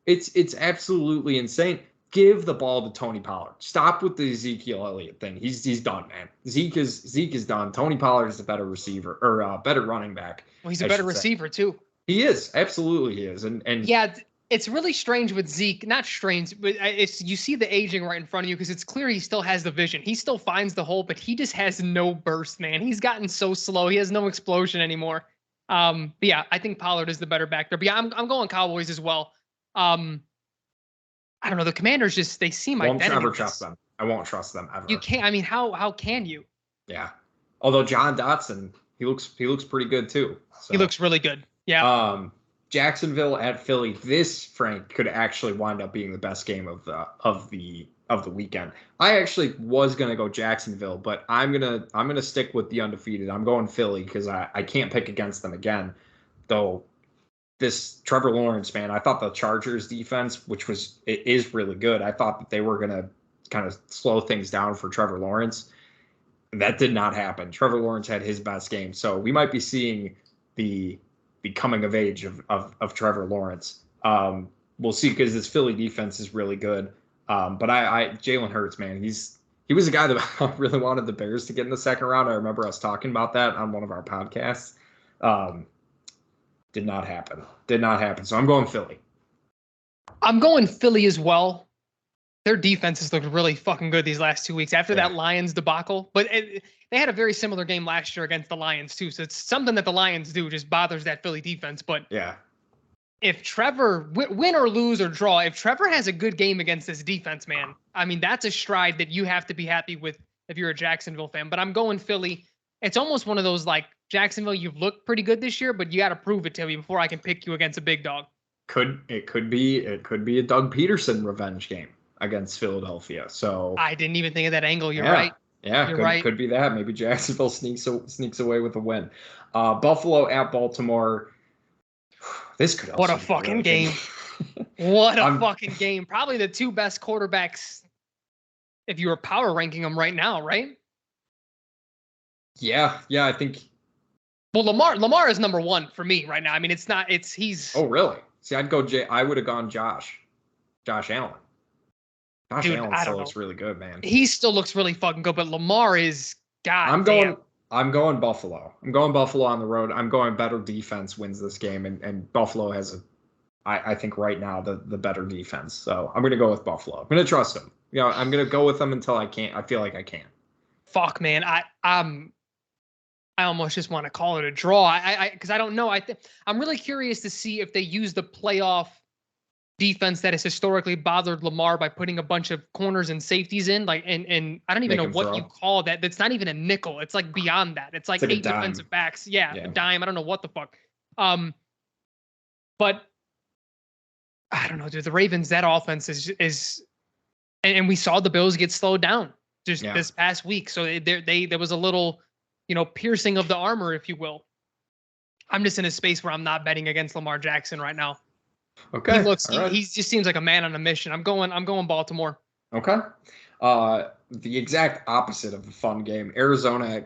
It's absolutely insane. Give the ball to Tony Pollard. Stop with the Ezekiel Elliott thing. He's done, man. Zeke is done. Tony Pollard is a better receiver or better running back. Well, he's a better receiver too. He is. Absolutely he is. And yeah, it's really strange with Zeke. Not strange, but you see the aging right in front of you because it's clear he still has the vision. He still finds the hole, but he just has no burst, man. He's gotten so slow. He has no explosion anymore. But yeah, I think Pollard is the better back there. But yeah, I'm going Cowboys as well. I don't know. The Commanders they seem identical. I won't ever trust them. I won't trust them ever. You can't. I mean, how can you? Yeah. Although John Dotson, he looks pretty good too. So. He looks really good. Yeah. Jacksonville at Philly. This, Frank, could actually wind up being the best game of the weekend. I actually was gonna go Jacksonville, but I'm gonna stick with the undefeated. I'm going Philly because I can't pick against them again. Though this Trevor Lawrence, man, I thought the Chargers defense, it is really good. I thought that they were gonna kind of slow things down for Trevor Lawrence. That did not happen. Trevor Lawrence had his best game, so we might be seeing the coming of age of Trevor Lawrence. We'll see because this Philly defense is really good. But Jalen Hurts, man, he was a guy that I really wanted the Bears to get in the second round. I remember us talking about that on one of our podcasts. Did not happen. So I'm going Philly. I'm going Philly as well. Their defense has looked really fucking good these last 2 weeks after that Lions debacle. But they had a very similar game last year against the Lions too. So it's something that the Lions do just bothers that Philly defense. But yeah, if Trevor win or lose or draw, if Trevor has a good game against this defense, man, I mean, that's a stride that you have to be happy with if you're a Jacksonville fan. But I'm going Philly. It's almost one of those Jacksonville, you've looked pretty good this year, but you got to prove it to me before I can pick you against a big dog. It could be a Doug Peterson revenge game against Philadelphia. So I didn't even think of that angle. You're right. Yeah, right. Could be that. Maybe Jacksonville sneaks away with a win. Buffalo at Baltimore. This could also what a fucking game. What a fucking game. Probably the two best quarterbacks if you were power ranking them right now, right? Yeah, I think. Well, Lamar is number one for me right now. I mean, he's. Oh, really? See, I would have gone Josh Allen. Allen still looks really good, man. He still looks really fucking good, but Lamar is I'm going Buffalo. I'm going Buffalo on the road. I'm going better defense wins this game, and Buffalo has I think right now the better defense. So I'm gonna go with Buffalo. I'm gonna trust them. I'm gonna go with them until I can't. I feel like I can't. Fuck, man. I almost just want to call it a draw. Because I don't know. I'm really curious to see if they use the playoff defense that has historically bothered Lamar by putting a bunch of corners and safeties in, like, and I don't even Make know him what throw. you call that. That's not even a nickel. It's like beyond that. It's like It's like a 8 dime. defensive backs. Yeah, Yeah. a dime. I don't know what the fuck. But I don't know, dude. The Ravens, that offense is, and we saw the Bills get slowed down just this past week. So there was a little, piercing of the armor, if you will. I'm just in a space where I'm not betting against Lamar Jackson right now. Okay. He just seems like a man on a mission. I'm going Baltimore. Okay. The exact opposite of a fun game. Arizona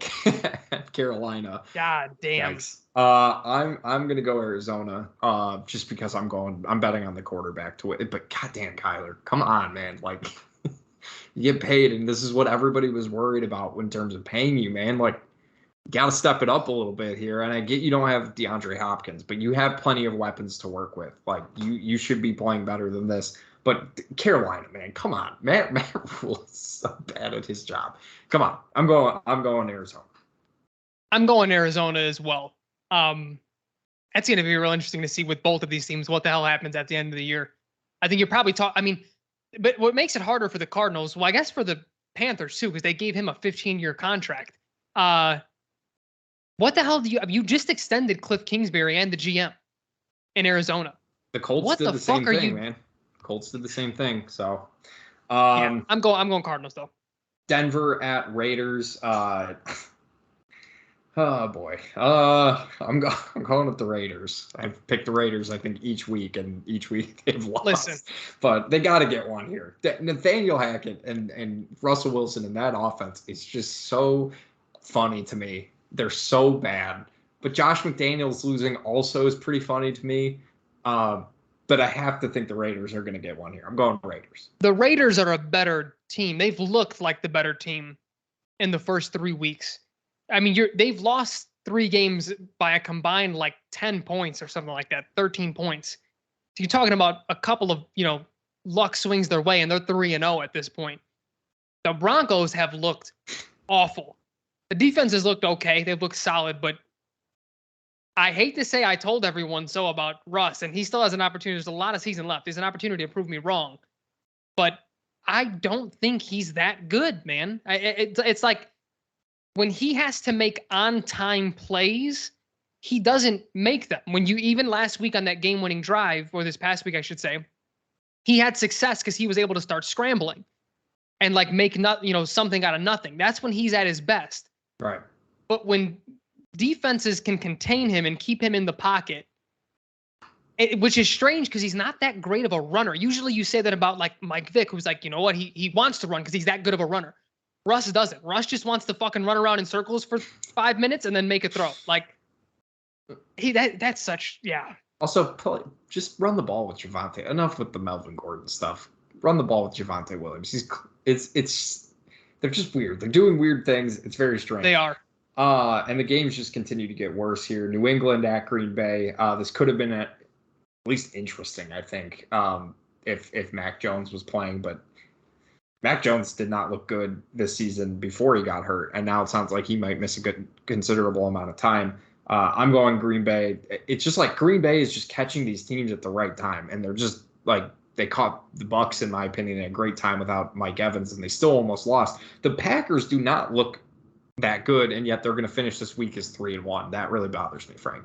at Carolina. God damn. Yikes. I'm gonna go Arizona. Just because I'm betting on the quarterback to win. But goddamn, Kyler, come on, man. Like, you get paid, and this is what everybody was worried about in terms of paying you, man. Like, you got to step it up a little bit here. And I get you don't have DeAndre Hopkins, but you have plenty of weapons to work with. Like, you should be playing better than this. But Carolina, man, come on. Matt Rule is so bad at his job. Come on. I'm going Arizona. I'm going Arizona as well. That's going to be real interesting to see with both of these teams what the hell happens at the end of the year. I think you're probably but what makes it harder for the Cardinals, well, I guess for the Panthers too, because they gave him a 15-year contract. What the hell you just extended Cliff Kingsbury and the GM in Arizona? The Colts did the same thing, man. Colts did the same thing. So, yeah, I'm going Cardinals though. Denver at Raiders. Oh boy. I'm going with the Raiders. I've picked the Raiders, I think, each week, and each week they've lost. Listen, but they got to get one here. Nathaniel Hackett and Russell Wilson in that offense is just so funny to me. They're so bad. But Josh McDaniels losing also is pretty funny to me. But I have to think the Raiders are going to get one here. I'm going Raiders. The Raiders are a better team. They've looked like the better team in the first 3 weeks. I mean, they've lost 3 games by a combined like 10 points or something like that, 13 points. So you're talking about a couple of, luck swings their way, and they're 3-0 at this point. The Broncos have looked awful. The defense has looked okay. They've looked solid, but I hate to say I told everyone so about Russ, and he still has an opportunity. There's a lot of season left. There's an opportunity to prove me wrong. But I don't think he's that good, man. It's like when he has to make on-time plays, he doesn't make them. Even last week on that game-winning drive, or this past week, I should say, he had success because he was able to start scrambling and like make something out of nothing. That's when he's at his best. Right. But when defenses can contain him and keep him in the pocket, which is strange because he's not that great of a runner. Usually you say that about like Mike Vick, who's like, you know what, he wants to run because he's that good of a runner. Russ doesn't. Russ just wants to fucking run around in circles for 5 minutes and then make a throw. Like, that's such, yeah. Also, just run the ball with Javonte. Enough with the Melvin Gordon stuff. Run the ball with Javonte Williams. They're just weird. They're doing weird things. It's very strange. They are. And the games just continue to get worse here. New England at Green Bay. This could have been at least interesting, I think, if Mac Jones was playing. But Mac Jones did not look good this season before he got hurt, and now it sounds like he might miss a considerable amount of time. I'm going Green Bay. It's just like Green Bay is just catching these teams at the right time, and they're just like they caught the Bucs, in my opinion, at a great time without Mike Evans, and they still almost lost. The Packers do not look that good, and yet they're going to finish this week as 3-1. That really bothers me, Frank.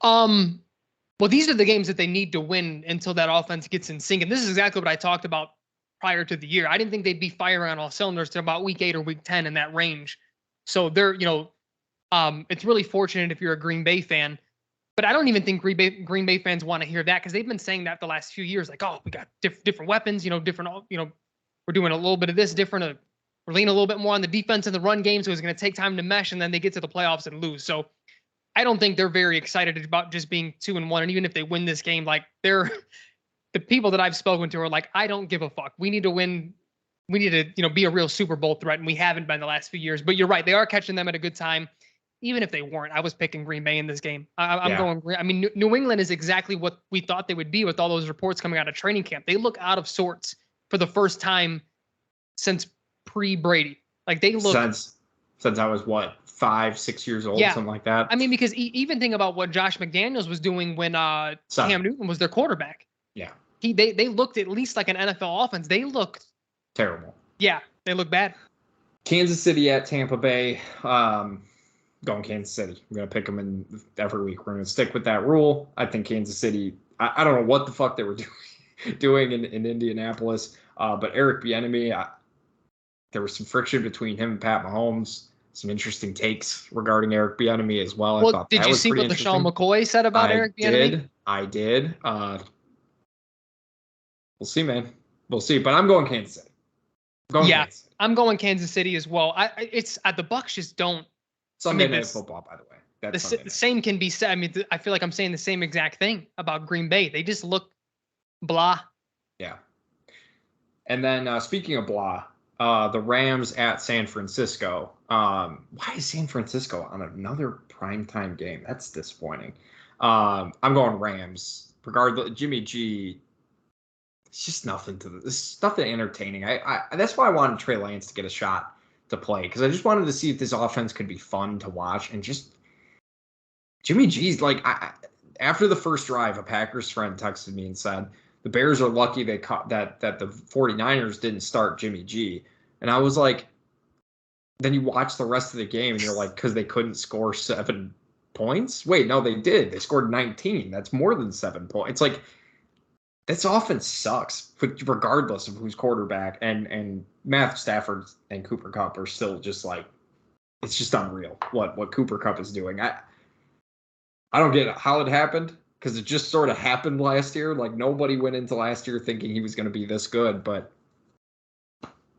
Well, these are the games that they need to win until that offense gets in sync, and this is exactly what I talked about prior to the year. I didn't think they'd be firing on all cylinders to about week 8 or week 10 in that range. So they're, it's really fortunate if you're a Green Bay fan, but I don't even think Green Bay fans want to hear that because they've been saying that the last few years, like, oh, we got different weapons, different, we're doing a little bit of this different. We're leaning a little bit more on the defense and the run game, so it's going to take time to mesh, and then they get to the playoffs and lose. So I don't think they're very excited about just being 2-1. And even if they win this game, like the people that I've spoken to are like, I don't give a fuck. We need to win. We need to, be a real Super Bowl threat, and we haven't been the last few years. But you're right; they are catching them at a good time. Even if they weren't, I was picking Green Bay in this game. I'm going. I mean, New England is exactly what we thought they would be with all those reports coming out of training camp. They look out of sorts for the first time since pre-Brady. Like they look since I was, 5-6 years old, something like that. I mean, because even think about what Josh McDaniels was doing when Cam Newton was their quarterback. Yeah. They looked at least like an NFL offense. They looked terrible. Yeah, they look bad. Kansas City at Tampa Bay. Going Kansas City. I'm going to pick them in every week. We're going to stick with that rule. I think Kansas City, I don't know what the fuck they were doing in Indianapolis, but Eric Bieniemy, there was some friction between him and Pat Mahomes. Some interesting takes regarding Eric Bieniemy as well. Well, did you see what LaShawn McCoy said about Eric Bieniemy? I did. We'll see, man. We'll see. But I'm going Kansas City. Kansas City. I'm going Kansas City as well. It's the Bucs just don't. Sunday Night Football, by the way. The same can be said. I mean, I feel like I'm saying the same exact thing about Green Bay. They just look blah. Yeah. And then speaking of blah, the Rams at San Francisco. Why is San Francisco on another primetime game? That's disappointing. I'm going Rams. Regardless, Jimmy G. It's just nothing it's nothing entertaining. I that's why I wanted Trey Lance to get a shot to play, because I just wanted to see if this offense could be fun to watch. And just Jimmy G's after the first drive, a Packers friend texted me and said the Bears are lucky they caught that the 49ers didn't start Jimmy G. And I was like, then you watch the rest of the game and you're like, because they couldn't score 7 points? Wait, no, they did. They scored 19. That's more than 7 points. It's like, this offense sucks, regardless of who's quarterback. And Matthew Stafford and Cooper Kupp are still just like, it's just unreal what Cooper Kupp is doing. I don't get how it happened, because it just sort of happened last year. Like, nobody went into last year thinking he was going to be this good. But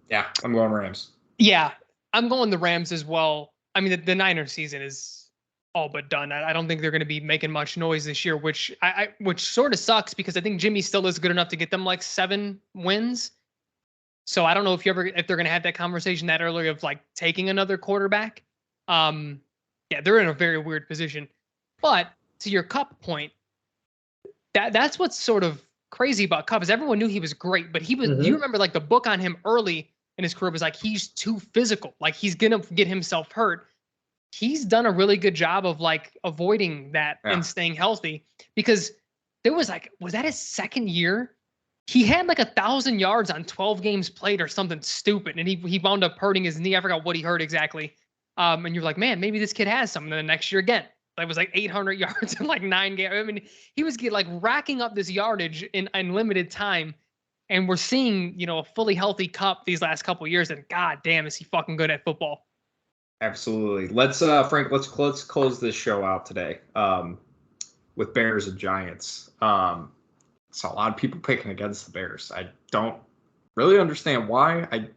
yeah, I'm going Rams. Yeah, I'm going the Rams as well. I mean, the Niners season is all but done. I don't think they're going to be making much noise this year, which sort of sucks, because I think Jimmy still is good enough to get them like 7 wins. So I don't know if they're going to have that conversation that early of like taking another quarterback. Yeah, they're in a very weird position. But to your Kupp point, that's what's sort of crazy about Kupp is everyone knew he was great, but he was. Do you remember like the book on him early in his career was like he's too physical, like he's gonna get himself hurt. He's done a really good job of like avoiding that and staying healthy, because there was that his second year? He had like 1,000 yards on 12 games played or something stupid. And he wound up hurting his knee. I forgot what he hurt exactly. And you're like, man, maybe this kid has something. And the next year again, it was like 800 yards in like 9 games. I mean, he was like racking up this yardage in limited time. And we're seeing, a fully healthy Kupp these last couple of years. And god damn, is he fucking good at football. Absolutely. Let's Frank, let's close this show out today with Bears and Giants. Saw a lot of people picking against the Bears. I don't really understand why.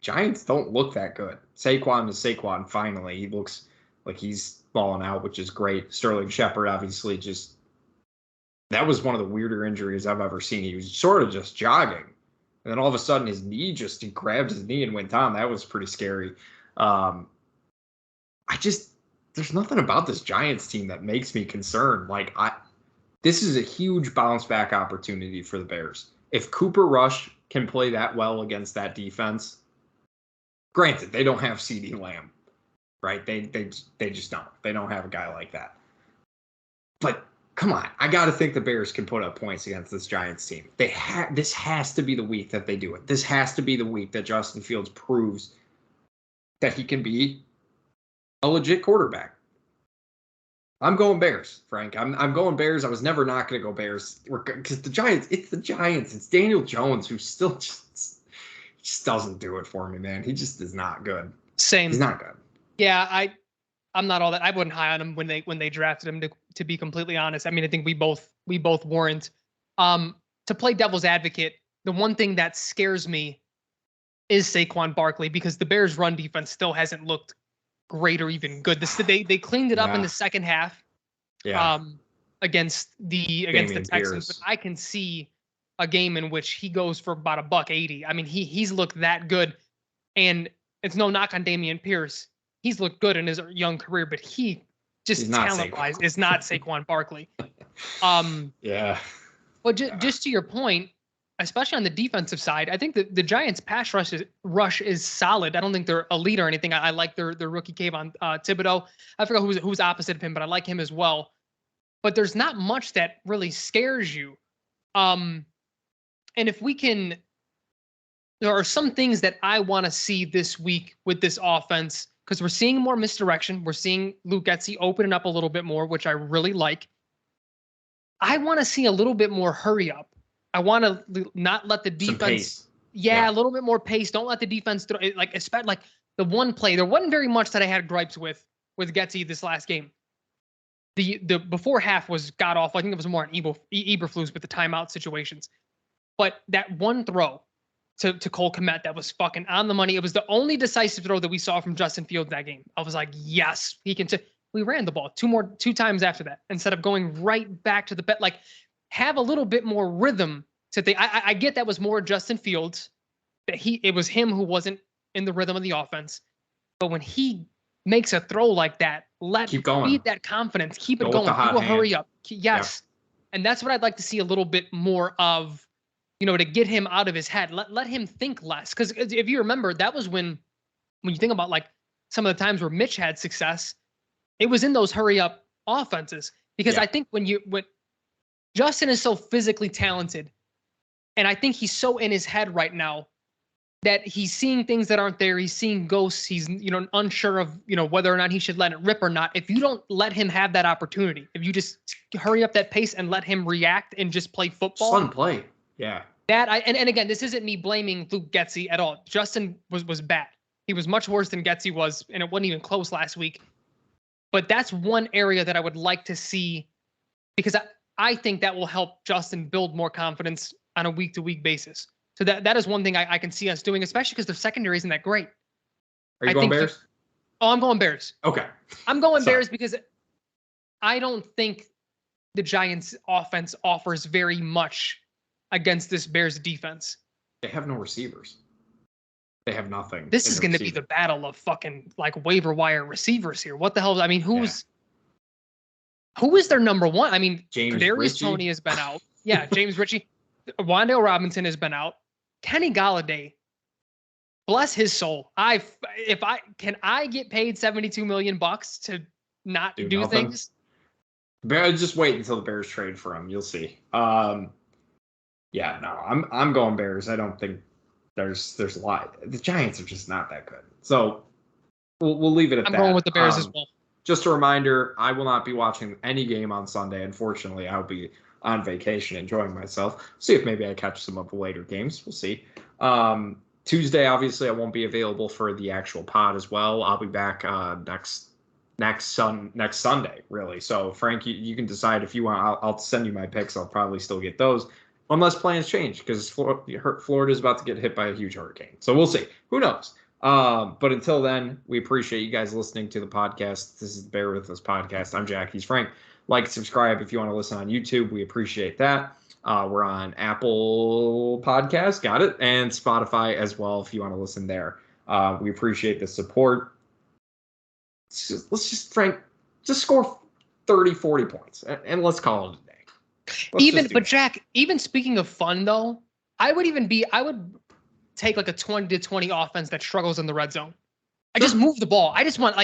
Giants don't look that good. Saquon is Saquon finally. He looks like he's balling out, which is great. Sterling Shepard obviously that was one of the weirder injuries I've ever seen. He was sort of just jogging, and then all of a sudden he grabbed his knee and went down. That was pretty scary. There's nothing about this Giants team that makes me concerned. This is a huge bounce back opportunity for the Bears. If Cooper Rush can play that well against that defense, granted, they don't have CeeDee Lamb, right? They just don't. They don't have a guy like that. But come on, I got to think the Bears can put up points against this Giants team. This has to be the week that they do it. This has to be the week that Justin Fields proves that he can be a legit quarterback. I'm going Bears, Frank. I'm going Bears. I was never not going to go Bears, because the Giants. It's the Giants. It's Daniel Jones, who still just doesn't do it for me, man. He just is not good. Same. He's not good. Yeah, I'm not all that. I wasn't high on him when they drafted him. To be completely honest, I mean, I think we both weren't. To play devil's advocate, the one thing that scares me is Saquon Barkley, because the Bears' run defense still hasn't looked great or even good. They cleaned it up in the second half. Yeah. Against the Texans, Pierce. But I can see a game in which he goes for about $180. I mean, he's looked that good, and it's no knock on Dameon Pierce. He's looked good in his young career, but he just talent-wise is not Saquon Barkley. Yeah. But just to your point, especially on the defensive side. I think the Giants' pass rush is solid. I don't think they're elite or anything. I like their rookie Kayvon Thibodeau. I forgot who's opposite of him, but I like him as well. But there's not much that really scares you. And if we can, there are some things that I want to see this week with this offense, because we're seeing more misdirection. We're seeing Luke Getsy opening up a little bit more, which I really like. I want to see a little bit more hurry up. I want to not let the defense. Yeah, a little bit more pace. Don't let the defense throw like, especially like the one play. There wasn't very much that I had gripes with Getsy this last game. The before half was god awful. I think it was more on Eberflus with the timeout situations. But that one throw to Cole Kmet that was fucking on the money. It was the only decisive throw that we saw from Justin Fields that game. I was like, yes, he can. We ran the ball two times after that instead of going right back to the bet. Like, have a little bit more rhythm to think. I get that was more Justin Fields. That it was him who wasn't in the rhythm of the offense. But when he makes a throw like that, keep going. Feed that confidence. Keep it going. People hurry up. Yes. Yeah. And that's what I'd like to see a little bit more of, to get him out of his head. Let him think less. Because if you remember, that was when you think about like some of the times where Mitch had success, it was in those hurry up offenses. Because I think when Justin is so physically talented, and I think he's so in his head right now that he's seeing things that aren't there. He's seeing ghosts. He's, unsure of, whether or not he should let it rip or not. If you don't let him have that opportunity, if you just hurry up that pace and let him react and just play football. Fun play. Yeah. And again, this isn't me blaming Luke Getsy at all. Justin was bad. He was much worse than Getsy was, and it wasn't even close last week. But that's one area that I would like to see, because I think that will help Justin build more confidence on a week-to-week basis. So that is one thing I can see us doing, especially because the secondary isn't that great. Are you going Bears? I'm going Bears. Okay. I'm going Bears because I don't think the Giants' offense offers very much against this Bears defense. They have no receivers. They have nothing. This is going to be the battle of fucking like waiver wire receivers here. What the hell? I mean, who is their number one? I mean, Kadarius Toney has been out. Yeah, James Ritchie. Wan'Dale Robinson has been out. Kenny Golladay, bless his soul. If I get paid $72 million to not do things? Just wait until the Bears trade for him. You'll see. I'm going Bears. I don't think there's a lot. The Giants are just not that good. So we'll leave it at that. I'm going with the Bears as well. Just a reminder, I will not be watching any game on Sunday. Unfortunately, I'll be on vacation enjoying myself. See if maybe I catch some of the later games. We'll see. Tuesday, obviously, I won't be available for the actual pod as well. I'll be back next Sunday, really. So, Frank, you can decide if you want. I'll send you my picks. I'll probably still get those unless plans change, because Florida is about to get hit by a huge hurricane. So we'll see. Who knows? But until then, we appreciate you guys listening to the podcast. This is the Bear With Us podcast. I'm Jack. He's Frank. Like, subscribe if you want to listen on YouTube. We appreciate that. We're on Apple Podcasts, got it, and Spotify as well if you want to listen there. We appreciate the support. Let's just Frank, just score 30, 40 points, and let's call it a day. Jack, even speaking of fun, though, I would take like a 20-20 offense that struggles in the red zone. I just move the ball. I just want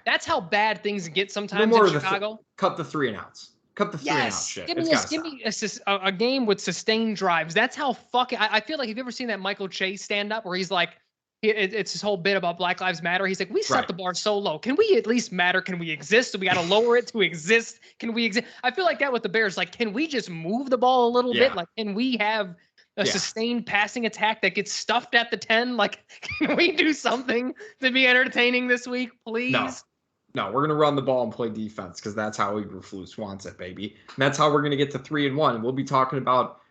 that's how bad things get sometimes in Chicago. Cut the 3 and outs. Cut the 3 and out shit. Give me a game with sustained drives. That's how fucking. I feel like, have you ever seen that Michael Chase stand up where he's like, it's his whole bit about Black Lives Matter. He's like, we set the bar so low. Can we at least matter? Can we exist? Do we got to lower it to exist? Can we exist? I feel like that with the Bears. Like, can we just move the ball a little bit? Like, can we have a sustained passing attack that gets stuffed at the 10? Like, can we do something to be entertaining this week, please? No, we're going to run the ball and play defense because that's how Eberflus wants it, baby. And that's how we're going to get to 3-1. We'll be talking about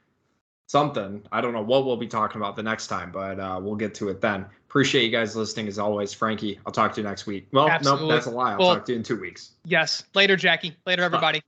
something. I don't know what we'll be talking about the next time, but we'll get to it then. Appreciate you guys listening as always. Frankie, I'll talk to you next week. Well, Absolutely. Nope, that's a lie. I'll talk to you in 2 weeks. Yes. Later, Jackie. Later, everybody.